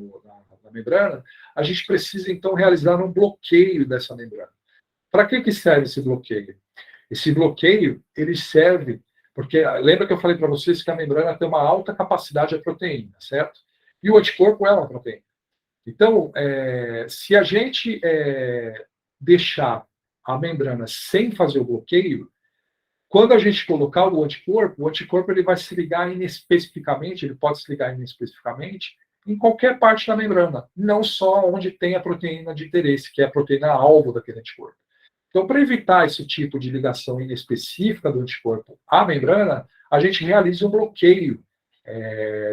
na membrana, a gente precisa, então, realizar um bloqueio dessa membrana. Para que serve esse bloqueio? Esse bloqueio, ele serve, porque lembra que eu falei para vocês que a membrana tem uma alta capacidade de proteína, certo? E o anticorpo é uma proteína. Então, se a gente deixar a membrana sem fazer o bloqueio, quando a gente colocar o anticorpo ele vai se ligar inespecificamente, ele pode se ligar inespecificamente em qualquer parte da membrana, não só onde tem a proteína de interesse, que é a proteína alvo daquele anticorpo. Então, para evitar esse tipo de ligação inespecífica do anticorpo à membrana, a gente realiza um bloqueio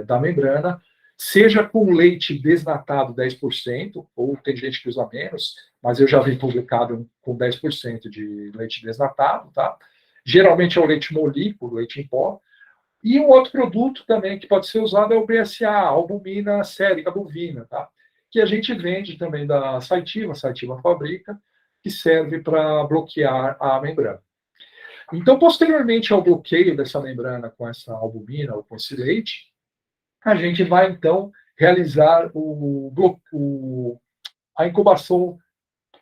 da membrana, seja com leite desnatado 10%, ou tem gente que usa menos, mas eu já vi publicado com 10% de leite desnatado, tá? Geralmente é o leite molículo, leite em pó. E um outro produto também que pode ser usado é o BSA, albumina sérica bovina, tá? Que a gente vende também da Cytiva, a Cytiva fabrica, que serve para bloquear a membrana. Então, posteriormente ao bloqueio dessa membrana com essa albumina ou com esse leite, a gente vai, então, realizar a incubação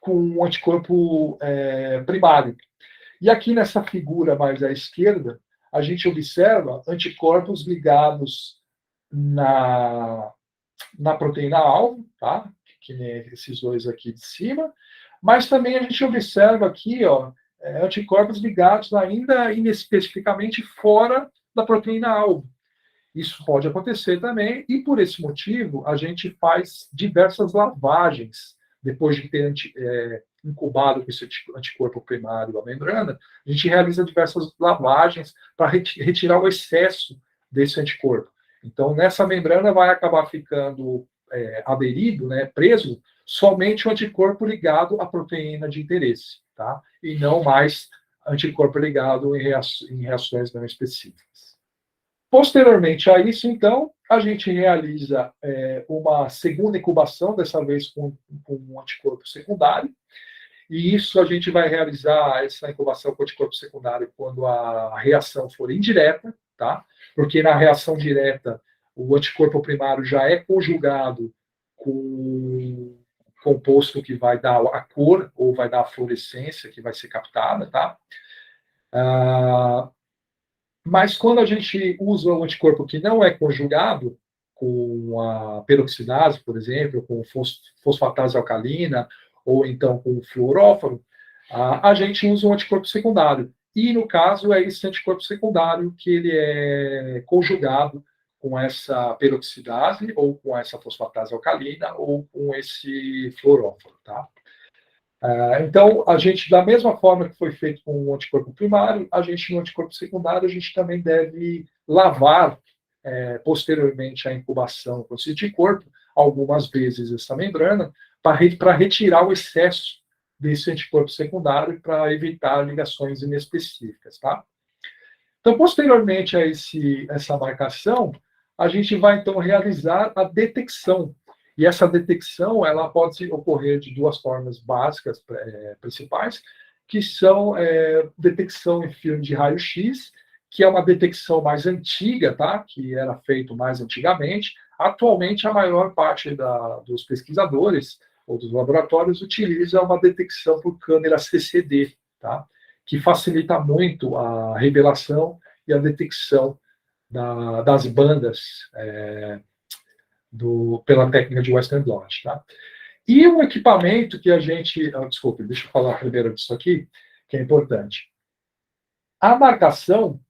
com um anticorpo primário. E aqui nessa figura mais à esquerda, a gente observa anticorpos ligados na proteína-alvo, tá? Que nem esses dois aqui de cima, mas também a gente observa aqui, ó, anticorpos ligados ainda inespecificamente fora da proteína-alvo. Isso pode acontecer também, e por esse motivo a gente faz diversas lavagens depois de ter incubado com esse anticorpo primário a membrana. A gente realiza diversas lavagens para retirar o excesso desse anticorpo. Então, nessa membrana vai acabar ficando aderido, né, preso, somente o anticorpo ligado à proteína de interesse, tá? E não mais anticorpo ligado em reações não específicas. Posteriormente a isso, então, a gente realiza uma segunda incubação, dessa vez com um anticorpo secundário, e isso a gente vai realizar essa incubação com anticorpo secundário quando a reação for indireta, tá? Porque na reação direta, o anticorpo primário já é conjugado com o composto que vai dar a cor, ou vai dar a fluorescência que vai ser captada, tá? Mas quando a gente usa um anticorpo que não é conjugado, com a peroxidase, por exemplo, com fosfatase alcalina, ou então com o fluoróforo, a gente usa um anticorpo secundário. E, no caso, é esse anticorpo secundário que ele é conjugado com essa peroxidase, ou com essa fosfatase alcalina, ou com esse fluoróforo, tá? Então, a gente, da mesma forma que foi feito com o anticorpo primário, a gente, no anticorpo secundário, a gente também deve lavar, posteriormente à incubação com esse anticorpo, algumas vezes essa membrana, para retirar o excesso desse anticorpo secundário para evitar ligações inespecíficas, tá? Então, posteriormente a essa marcação, a gente vai, então, realizar a detecção. E essa detecção, ela pode ocorrer de duas formas básicas, principais, que são detecção em filme de raio-x, que é uma detecção mais antiga, tá? Que era feito mais antigamente. Atualmente, a maior parte dos pesquisadores ou dos laboratórios utiliza uma detecção por câmera CCD, tá? Que facilita muito a revelação e a detecção das bandas pela técnica de Western blot. Tá? E um equipamento que a gente... desculpe, deixa eu falar primeiro disso aqui, que é importante. A marcação,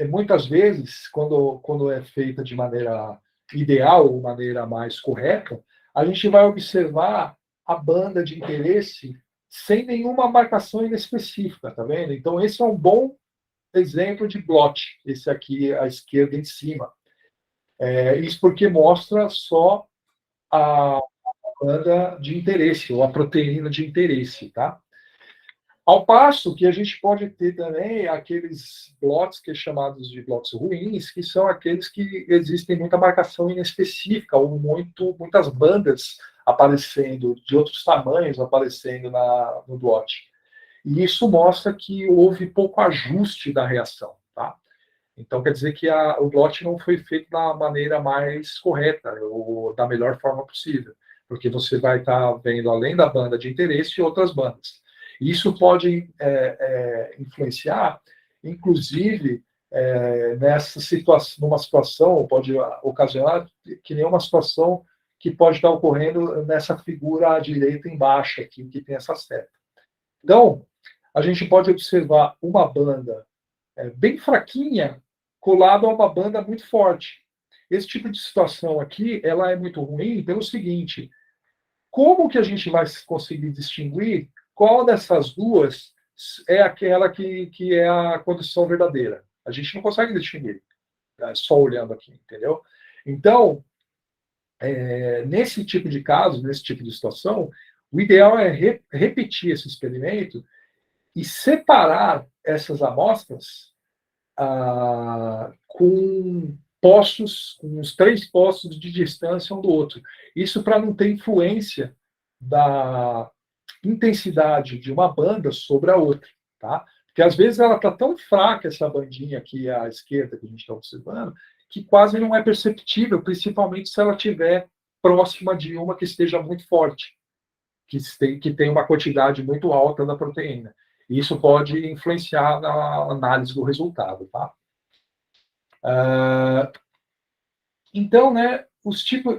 muitas vezes, quando é feita de maneira ideal, ou maneira mais correta, a gente vai observar a banda de interesse sem nenhuma marcação específica, tá vendo? Então, esse é um bom exemplo de blot, esse aqui à esquerda em cima. Isso porque mostra só a banda de interesse, ou a proteína de interesse, tá? Ao passo que a gente pode ter também aqueles blots que é chamados de blots ruins, que são aqueles que existem muita marcação inespecífica, ou muitas bandas aparecendo, de outros tamanhos aparecendo no blot. E isso mostra que houve pouco ajuste da reação, tá? Então, quer dizer que o blot não foi feito da maneira mais correta, ou da melhor forma possível, porque você vai estar vendo, além da banda de interesse, outras bandas. Isso pode influenciar, inclusive, numa situação, pode ocasionar que nem uma situação que pode estar ocorrendo nessa figura à direita embaixo, aqui, que tem essa seta. Então, a gente pode observar uma banda bem fraquinha colado a uma banda muito forte. Esse tipo de situação aqui, ela é muito ruim pelo seguinte: como que a gente vai conseguir distinguir qual dessas duas é aquela que é a condição verdadeira? A gente não consegue distinguir, só olhando aqui, entendeu? Então, nesse tipo de caso, nesse tipo de situação, o ideal é repetir esse experimento e separar essas amostras com uns 3 postos de distância um do outro. Isso para não ter influência da intensidade de uma banda sobre a outra, tá? Porque às vezes ela está tão fraca, essa bandinha aqui à esquerda que a gente está observando, que quase não é perceptível, principalmente se ela estiver próxima de uma que esteja muito forte, que tem uma quantidade muito alta da proteína. Isso pode influenciar na análise do resultado, tá? Então, né,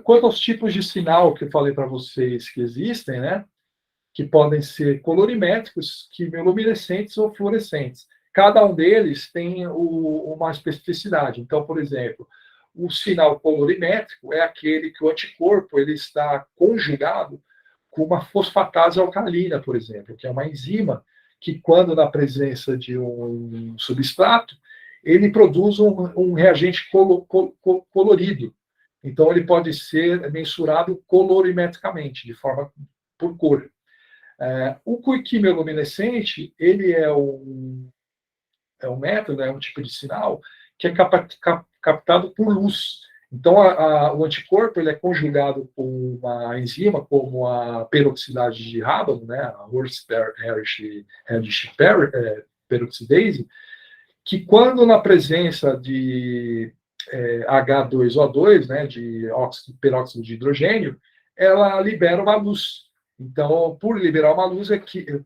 quanto aos tipos de sinal que eu falei para vocês que existem, né, que podem ser colorimétricos, quimiluminescentes ou fluorescentes. Cada um deles tem uma especificidade. Então, por exemplo, o sinal colorimétrico é aquele que o anticorpo ele está conjugado com uma fosfatase alcalina, por exemplo, que é uma enzima que, quando na presença de um substrato, ele produz um reagente colorido. Então, ele pode ser mensurado colorimetricamente, de forma por cor. O quimiluminescente, ele é um método, é um tipo de sinal que é captado por luz. Então, o anticorpo ele é conjugado com uma enzima como a peroxidase de rábano, né, a Horst-Herdich peroxidase, que quando na presença de H2O2, né, de peróxido de hidrogênio, ela libera uma luz. Então, por liberar uma luz,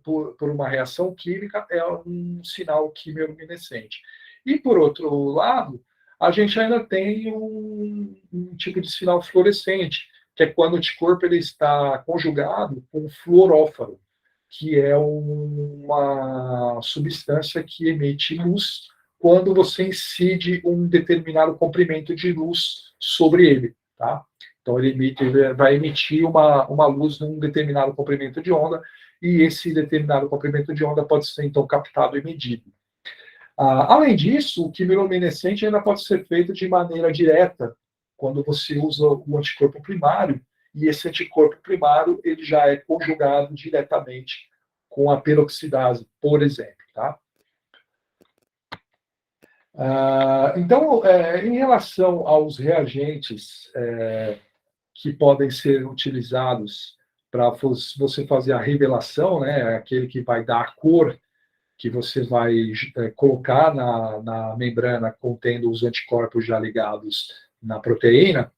por uma reação química, é um sinal quimiluminescente. E, por outro lado, a gente ainda tem um tipo de sinal fluorescente, que é quando o anticorpo ele está conjugado com fluoróforo, que é uma substância que emite luz quando você incide um determinado comprimento de luz sobre ele, tá? Então, ele vai emitir uma luz num determinado comprimento de onda, e esse determinado comprimento de onda pode ser, então, captado e medido. Além disso, o quimiluminescente ainda pode ser feito de maneira direta, quando você usa o anticorpo primário, e esse anticorpo primário ele já é conjugado diretamente com a peroxidase, por exemplo. Tá? Então, em relação aos reagentes que podem ser utilizados para você fazer a revelação, né, aquele que vai dar a cor que você vai colocar na membrana contendo os anticorpos já ligados na proteína,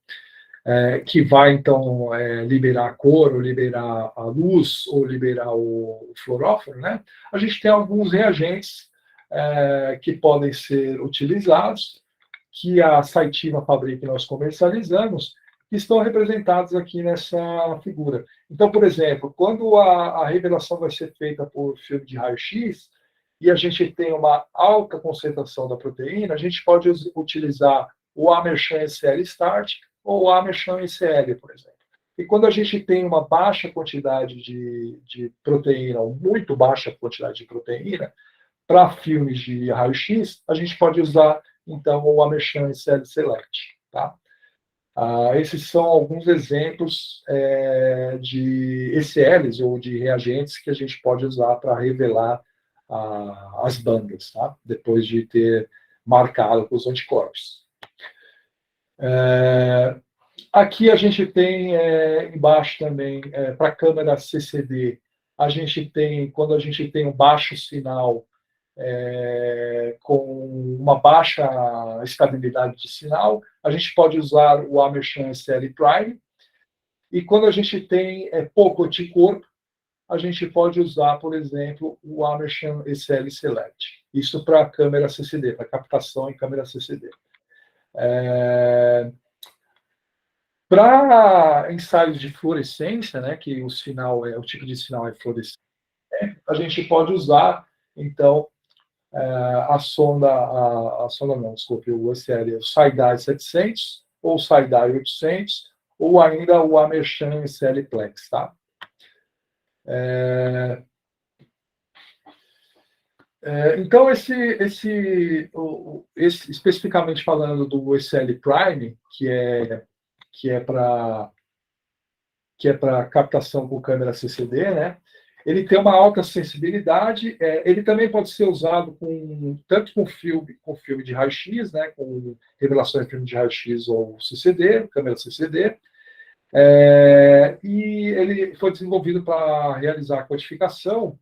que vai, então, liberar a cor, ou liberar a luz, ou liberar o fluoróforo, né? A gente tem alguns reagentes que podem ser utilizados, que a Cytiva fabrica e nós comercializamos, que estão representados aqui nessa figura. Então, por exemplo, quando a revelação vai ser feita por filme de raio-x, e a gente tem uma alta concentração da proteína, a gente pode utilizar o Amersham SL Start ou o Amersham SL, por exemplo. E quando a gente tem uma baixa quantidade de proteína, ou muito baixa quantidade de proteína, para filmes de raio-x, a gente pode usar, então, o Amersham SL Select. Tá? Esses são alguns exemplos de ECLs, ou de reagentes, que a gente pode usar para revelar as bandas, tá? Depois de ter marcado com os anticorpos. Aqui a gente tem embaixo também, para a câmera CCD, a gente tem, quando a gente tem um baixo sinal, com uma baixa estabilidade de sinal, a gente pode usar o Amersham SL Prime, e quando a gente tem pouco anticorpo, a gente pode usar, por exemplo, o Amersham SL Select. Isso para a câmera CCD, para captação em câmera CCD. Para ensaios de fluorescência, né, que o tipo de sinal é fluorescente, a gente pode usar, então, a sonda não, desculpe, o SL, o SiDi 700, ou o SiDi 800, ou ainda o Amersham SL Plex, tá? Então, especificamente falando do SL Prime, que é para captação com câmera CCD, né? Ele tem uma alta sensibilidade, ele também pode ser usado tanto com filme de raio-x, né, com revelação de filme de raio-x ou CCD, câmera CCD, e ele foi desenvolvido para realizar a codificação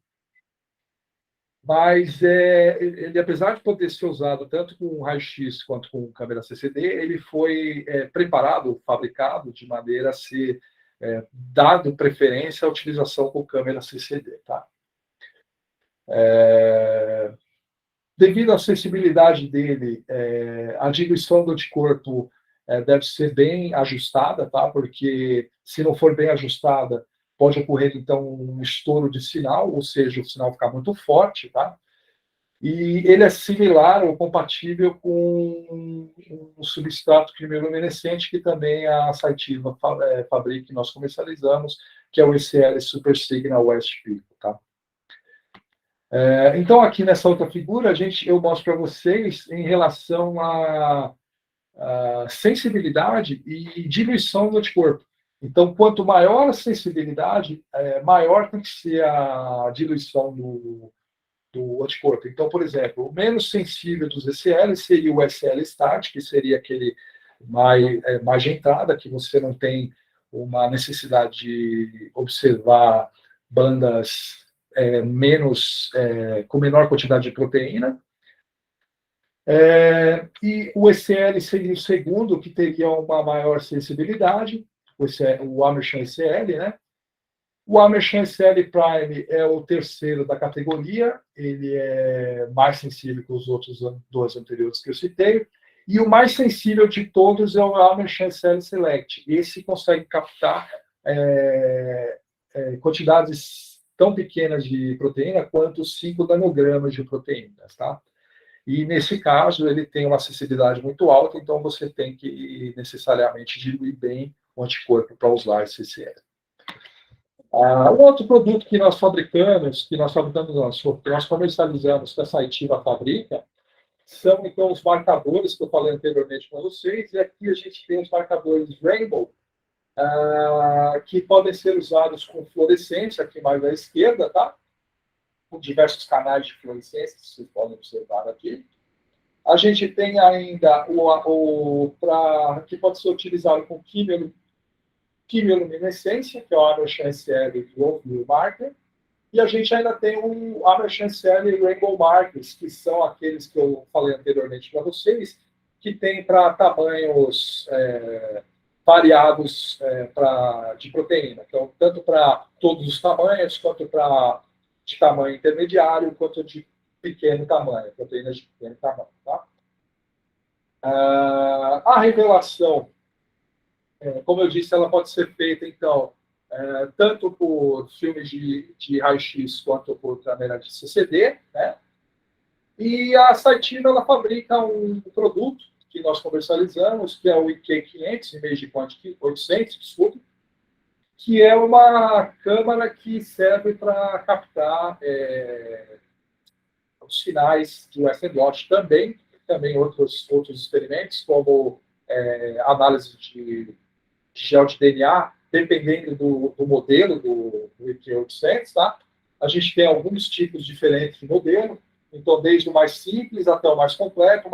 Mas ele, apesar de poder ser usado tanto com raio-x quanto com câmera CCD, ele foi preparado, fabricado de maneira a ser dado preferência à utilização com câmera CCD. Tá? Devido à sensibilidade dele, a diluição do anticorpo deve ser bem ajustada, tá? Porque se não for bem ajustada, pode ocorrer, então, um estouro de sinal, ou seja, o sinal ficar muito forte, tá? E ele é similar ou compatível com um substrato quimiluminescente que também a Saitiva fabrica e nós comercializamos, que é o ECL Super Signal West Pico, tá? Então, aqui nessa outra figura, eu mostro para vocês em relação à sensibilidade e diluição do anticorpo. Então, quanto maior a sensibilidade, maior tem que ser a diluição do anticorpo. Então, por exemplo, o menos sensível dos ECL seria o SL Start, que seria aquele mais de entrada, que você não tem uma necessidade de observar bandas com menor quantidade de proteína. E o ECL seria o segundo, que teria uma maior sensibilidade, o Amersham ECL, né? O Amersham ECL Prime é o terceiro da categoria, ele é mais sensível que os outros dois anteriores que eu citei, e o mais sensível de todos é o Amersham ECL Select. Esse consegue captar quantidades tão pequenas de proteína quanto 5 nanogramas de proteínas, tá? E, nesse caso, ele tem uma acessibilidade muito alta, então você tem que necessariamente diluir bem o anticorpo para usar esse CL. Um outro produto que nós fabricamos, nós comercializamos, que a Saitiva fabrica, são, então, os marcadores que eu falei anteriormente com vocês, e aqui a gente tem os marcadores Rainbow, que podem ser usados com fluorescência, aqui mais à esquerda, tá? Com diversos canais de fluorescência, vocês podem observar aqui. A gente tem ainda que pode ser utilizado com quimioluminescência, que é o Amersham SL Growth Marker, e a gente ainda tem o Amersham SL Rainbow Markers, que são aqueles que eu falei anteriormente para vocês, que tem para tamanhos variados de proteína. Então, tanto para todos os tamanhos, quanto para de tamanho intermediário, quanto de pequeno tamanho, proteínas de pequeno tamanho. Tá? A revelação, como eu disse, ela pode ser feita, então, tanto por filmes de raio-x quanto por câmera de CCD, né? E a Saitiva, ela fabrica um produto que nós comercializamos, que é o IQ500, Image Quantic 800, desculpe, que é uma câmera que serve para captar os sinais de Western blot também outros experimentos, como análise de gel de DNA, dependendo do modelo do IQ800, tá? A gente tem alguns tipos diferentes de modelo, então desde o mais simples até o mais completo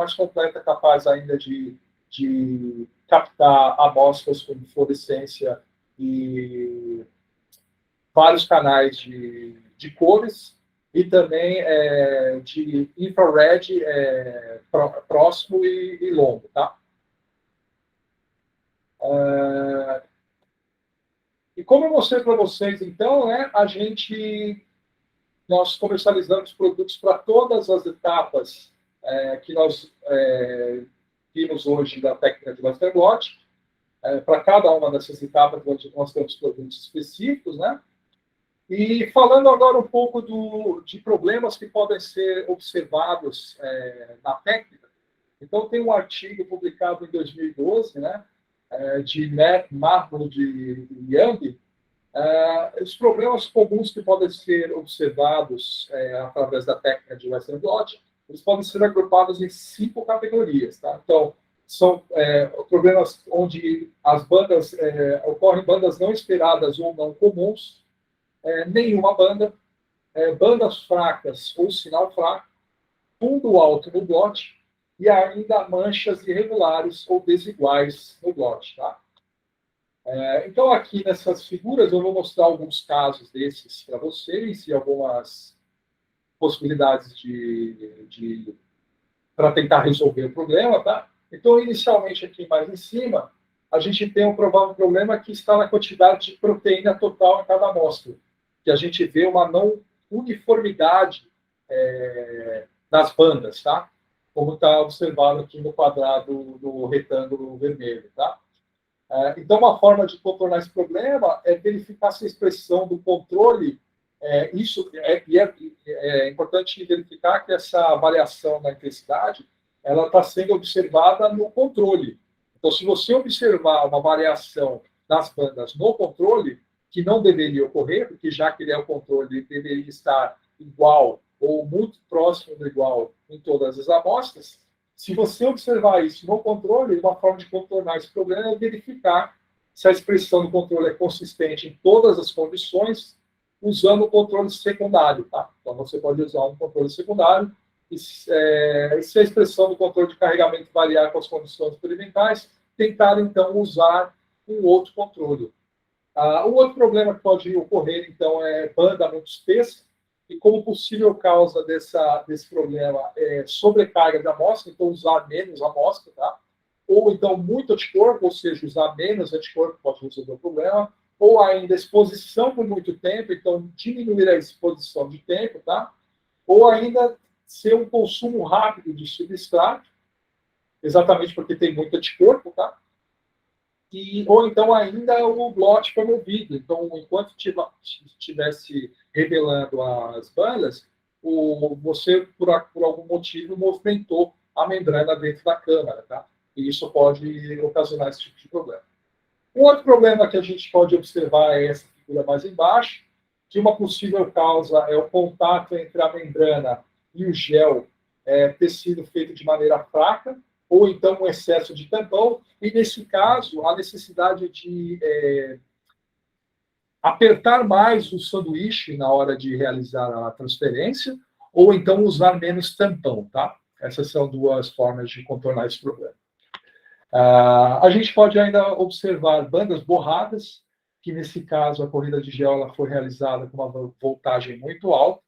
é capaz ainda de captar amostras com fluorescência e vários canais de cores, e também de infrared próximo e longo. Tá? E como eu mostrei para vocês, então, nós comercializamos produtos para todas as etapas que nós vimos hoje da técnica de Western blot. Para cada uma dessas etapas, nós temos produtos específicos, né? E falando agora um pouco de problemas que podem ser observados na técnica. Então, tem um artigo publicado em 2012, né, de Marble de Young, os problemas comuns que podem ser observados através da técnica de Western blot, eles podem ser agrupados em 5 categorias. Tá? Então, são problemas onde ocorrem bandas não esperadas ou não comuns, nenhuma banda, bandas fracas ou sinal fraco, fundo alto no blot e ainda manchas irregulares ou desiguais no blot. Tá? Então, aqui nessas figuras, eu vou mostrar alguns casos desses para vocês e algumas possibilidades para tentar resolver o problema, tá? Então, inicialmente, aqui mais em cima, a gente tem um provável problema que está na quantidade de proteína total em cada amostra, que a gente vê uma não uniformidade das bandas, tá? Como está observado aqui no quadrado do retângulo vermelho, tá? Então, uma forma de contornar esse problema é verificar se a expressão do controle. É importante verificar que essa variação na intensidade ela está sendo observada no controle. Então, se você observar uma variação das bandas no controle, que não deveria ocorrer, porque já que ele é o controle, ele deveria estar igual ou muito próximo do igual em todas as amostras. Se você observar isso no controle, uma forma de contornar esse problema é verificar se a expressão do controle é consistente em todas as condições, usando o controle secundário. Tá? Então, você pode usar um controle secundário, e se a expressão do controle de carregamento variar com as condições experimentais, tentar, então, usar um outro controle. Um outro problema que pode ocorrer, então, é banda muito espessa, e como possível causa desse problema é sobrecarga da amostra, então usar menos amostra, tá? Ou então muito anticorpo, ou seja, usar menos anticorpo pode resolver o problema, ou ainda exposição por muito tempo, então diminuir a exposição de tempo, tá? Ou ainda ser um consumo rápido de substrato, exatamente porque tem muito anticorpo, tá? Ou então ainda o blote promovido. Então, enquanto estivesse revelando as bandas, você, por algum motivo, movimentou a membrana dentro da câmara, tá? E isso pode ocasionar esse tipo de problema. Um outro problema que a gente pode observar é essa figura mais embaixo, que uma possível causa é o contato entre a membrana e o gel ter sido feito de maneira fraca, ou então um excesso de tampão, e nesse caso, a necessidade de apertar mais o sanduíche na hora de realizar a transferência, ou então usar menos tampão, tá? Essas são duas formas de contornar esse problema. A gente pode ainda observar bandas borradas, que nesse caso a corrida de gel ela foi realizada com uma voltagem muito alta,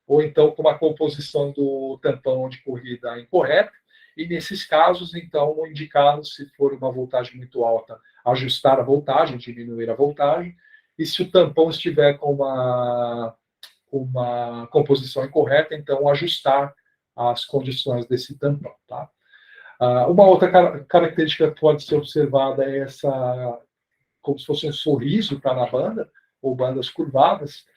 ou então com uma composição do tampão de corrida incorreta, e nesses casos, então, indicado, se for uma voltagem muito alta, ajustar a voltagem, diminuir a voltagem, e se o tampão estiver com uma composição incorreta, então ajustar as condições desse tampão, tá? Uma outra característica que pode ser observada é essa, como se fosse um sorriso para na banda, ou bandas curvadas.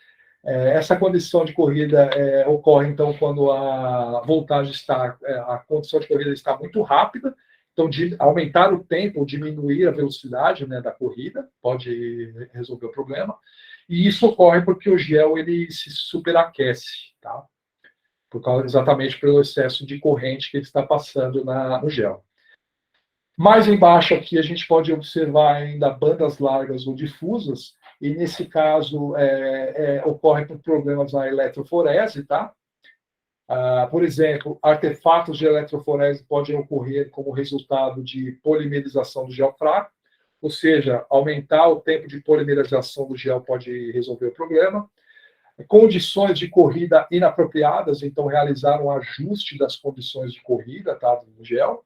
Essa condição de corrida ocorre, então, quando a voltagem está, a condição de corrida está muito rápida, então, de aumentar o tempo ou diminuir a velocidade, né, da corrida, pode resolver o problema. E isso ocorre porque o gel ele se superaquece, tá? Exatamente pelo excesso de corrente que ele está passando no gel. Mais embaixo aqui a gente pode observar ainda bandas largas ou difusas, e nesse caso ocorre por problemas na eletroforese, tá? Por exemplo, artefatos de eletroforese podem ocorrer como resultado de polimerização do gel fraco, ou seja, aumentar o tempo de polimerização do gel pode resolver o problema. Condições de corrida inapropriadas, então realizar um ajuste das condições de corrida, tá, do gel.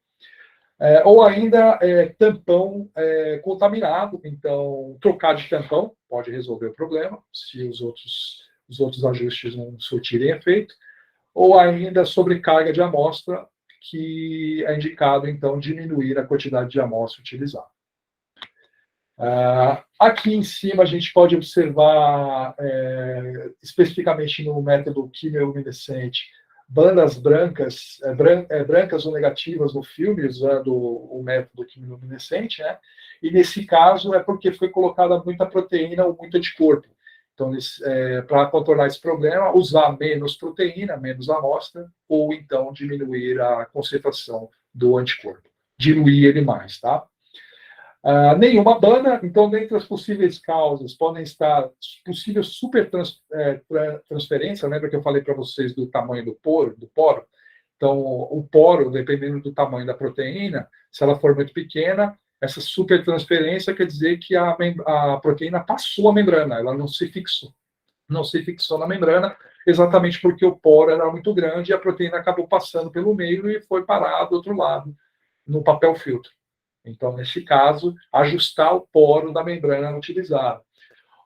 Ou ainda tampão contaminado, então trocar de tampão pode resolver o problema, se os outros ajustes não surtirem efeito, ou ainda sobrecarga de amostra, que é indicado, então, diminuir a quantidade de amostra utilizada. Aqui em cima a gente pode observar, especificamente no método quimiluminescente, bandas brancas, brancas ou negativas no filme, usando o método quimiluminescente, né? E nesse caso é porque foi colocada muita proteína ou muito anticorpo. Então, para contornar esse problema, usar menos proteína, menos amostra, ou então diminuir a concentração do anticorpo, diluir ele mais, tá? Nenhuma banda, então, dentre as possíveis causas, podem estar possível supertransferência, lembra que eu falei para vocês do tamanho do poro? Então, o poro, dependendo do tamanho da proteína, se ela for muito pequena, essa supertransferência quer dizer que a proteína passou a membrana, ela não se fixou na membrana, exatamente porque o poro era muito grande e a proteína acabou passando pelo meio e foi parar do outro lado, no papel filtro. Então, nesse caso, ajustar o poro da membrana utilizada.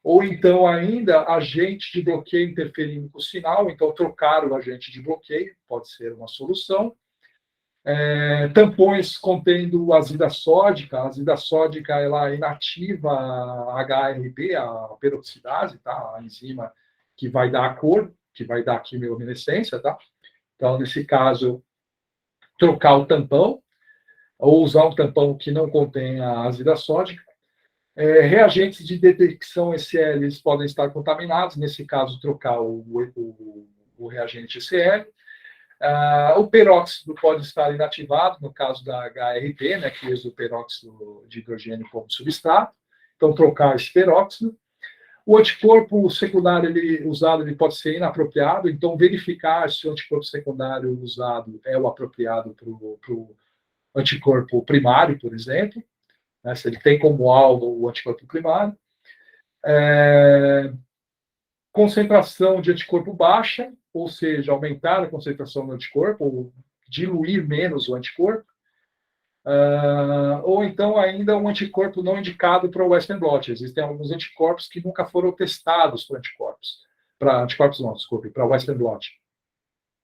Ou então, ainda, agente de bloqueio interferindo com o sinal, então trocar o agente de bloqueio pode ser uma solução. Tampões contendo azida sódica. A azida sódica ela inativa a HRP, a peroxidase, tá? A enzima que vai dar a cor, que vai dar a quimiluminescência, tá? Então, nesse caso, trocar o tampão, ou usar um tampão que não contém a azida sódica. Reagentes de detecção ECL eles podem estar contaminados, nesse caso, trocar o reagente ECL. O peróxido pode estar inativado, no caso da HRP, né, que usa o peróxido de hidrogênio como substrato. Então, trocar esse peróxido. O anticorpo secundário usado ele pode ser inapropriado, então verificar se o anticorpo secundário usado é o apropriado para o anticorpo primário, por exemplo, né, se ele tem como alvo o anticorpo primário. Concentração de anticorpo baixa, ou seja, aumentar a concentração do anticorpo, ou diluir menos o anticorpo, ou então ainda um anticorpo não indicado para o Western blot. Existem alguns anticorpos que nunca foram testados para anticorpos não, desculpe, para Western blot.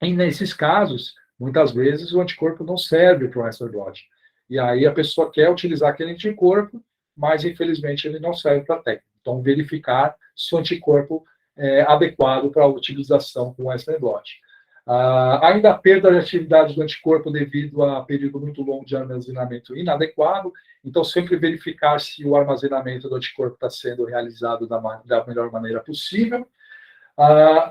E nesses casos, muitas vezes o anticorpo não serve para o Western blot. E aí a pessoa quer utilizar aquele anticorpo, mas infelizmente ele não serve para a técnica. Então, verificar se o anticorpo é adequado para a utilização com o Western blot. Ainda a perda de atividade do anticorpo devido a período muito longo de armazenamento inadequado. Então, sempre verificar se o armazenamento do anticorpo está sendo realizado da melhor maneira possível.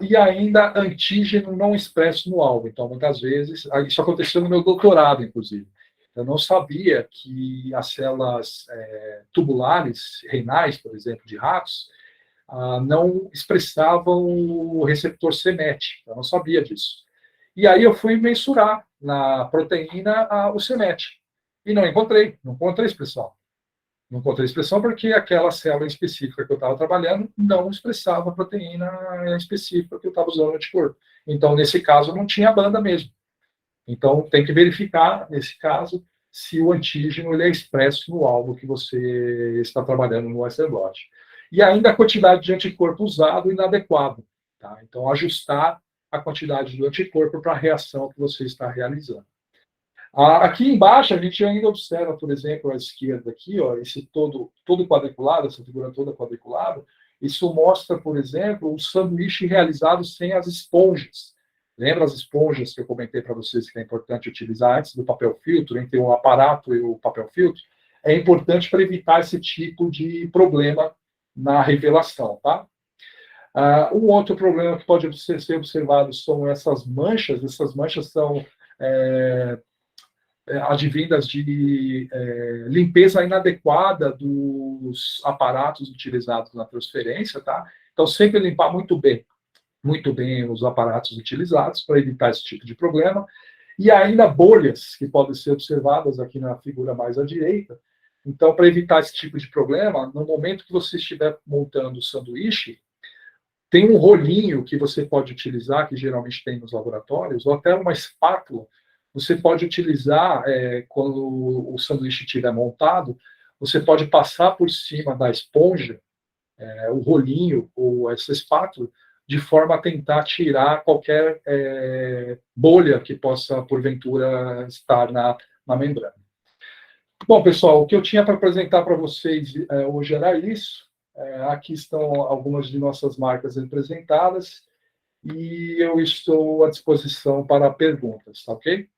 E ainda antígeno não expresso no alvo. Então, muitas vezes, isso aconteceu no meu doutorado, inclusive. Eu não sabia que as células tubulares renais, por exemplo, de ratos, não expressavam o receptor CMET. Eu não sabia disso. E aí eu fui mensurar na proteína o CMET. E não encontrei expressão. Não encontrei expressão porque aquela célula específica que eu estava trabalhando não expressava a proteína específica que eu estava usando no anticorpo. Então, nesse caso, não tinha banda mesmo. Então, tem que verificar, nesse caso, se o antígeno ele é expresso no alvo que você está trabalhando no Western blot. E ainda a quantidade de anticorpo usado inadequado. Tá? Então, ajustar a quantidade do anticorpo para a reação que você está realizando. Aqui embaixo a gente ainda observa, por exemplo, à esquerda aqui, ó, esse todo quadriculado, essa figura toda quadriculada, isso mostra, por exemplo, um sanduíche realizado sem as esponjas. Lembra as esponjas que eu comentei para vocês que é importante utilizar antes do papel filtro, entre o aparato e o papel filtro? É importante para evitar esse tipo de problema na revelação, tá? Um outro problema que pode ser observado são essas manchas. Essas manchas são advindas de limpeza inadequada dos aparatos utilizados na transferência, tá? Então, sempre limpar muito bem os aparatos utilizados para evitar esse tipo de problema. E ainda bolhas que podem ser observadas aqui na figura mais à direita. Então, para evitar esse tipo de problema, no momento que você estiver montando o sanduíche, tem um rolinho que você pode utilizar, que geralmente tem nos laboratórios, ou até uma espátula. Você pode utilizar, quando o sanduíche estiver montado, você pode passar por cima da esponja, o rolinho ou essa espátula, de forma a tentar tirar qualquer bolha que possa, porventura, estar na membrana. Bom, pessoal, o que eu tinha para apresentar para vocês hoje era isso. Aqui estão algumas de nossas marcas representadas e eu estou à disposição para perguntas, tá ok?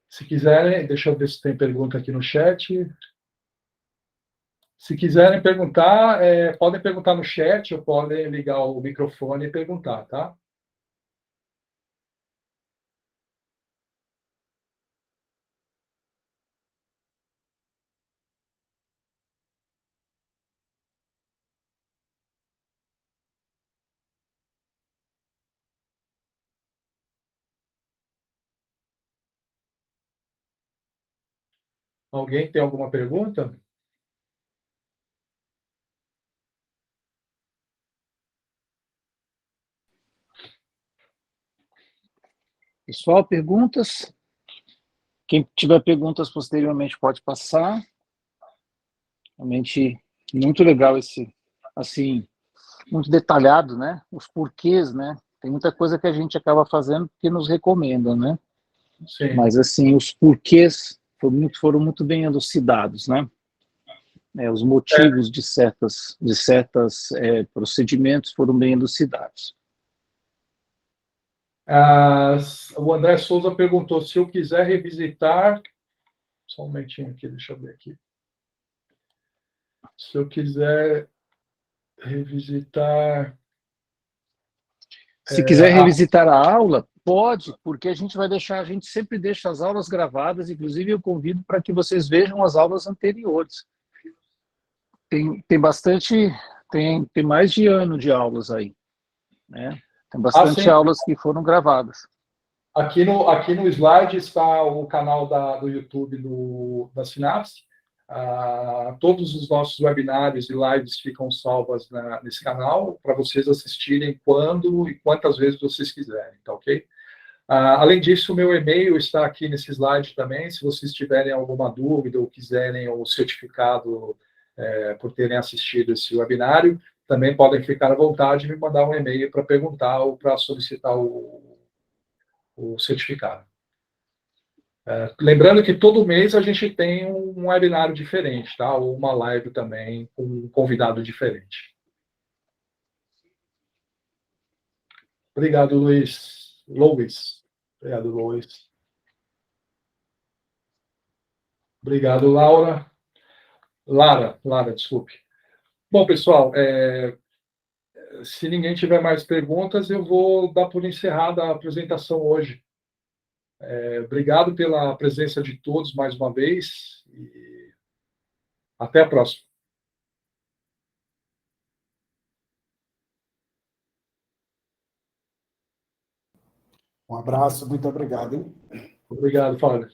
Se quiserem, deixa eu ver se tem pergunta aqui no chat. Se quiserem perguntar, podem perguntar no chat ou podem ligar o microfone e perguntar, tá? Alguém tem alguma pergunta? Pessoal, perguntas? Quem tiver perguntas posteriormente pode passar. Realmente muito legal esse, assim, muito detalhado, né? Os porquês, né? Tem muita coisa que a gente acaba fazendo porque nos recomendam, né? Sim. Mas, assim, os porquês foram muito bem elucidados, né? Os motivos de certas procedimentos foram bem elucidados. O André Souza perguntou se eu quiser revisitar. Só um momentinho aqui, deixa eu ver aqui. Se eu quiser revisitar. Se quiser revisitar a aula, pode, porque a gente sempre deixa as aulas gravadas, inclusive eu convido para que vocês vejam as aulas anteriores. Tem bastante, tem mais de ano de aulas aí, né? Tem bastante aulas que foram gravadas. Aqui no slide está o canal do YouTube da Sinapse. Todos os nossos webinários e lives ficam salvas nesse canal para vocês assistirem quando e quantas vezes vocês quiserem, tá ok? Além disso, o meu e-mail está aqui nesse slide também. Se vocês tiverem alguma dúvida ou quiserem o certificado por terem assistido esse webinário, também podem ficar à vontade e me mandar um e-mail para perguntar ou para solicitar o certificado. Lembrando que todo mês a gente tem um webinário diferente, tá? Ou uma live também com um convidado diferente. Obrigado, Luiz. Obrigado, Luiz. Obrigado, Laura. Lara, desculpe. Bom, pessoal, se ninguém tiver mais perguntas, eu vou dar por encerrada a apresentação hoje. Obrigado pela presença de todos mais uma vez e até a próxima. Um abraço, muito obrigado. Obrigado, Fábio.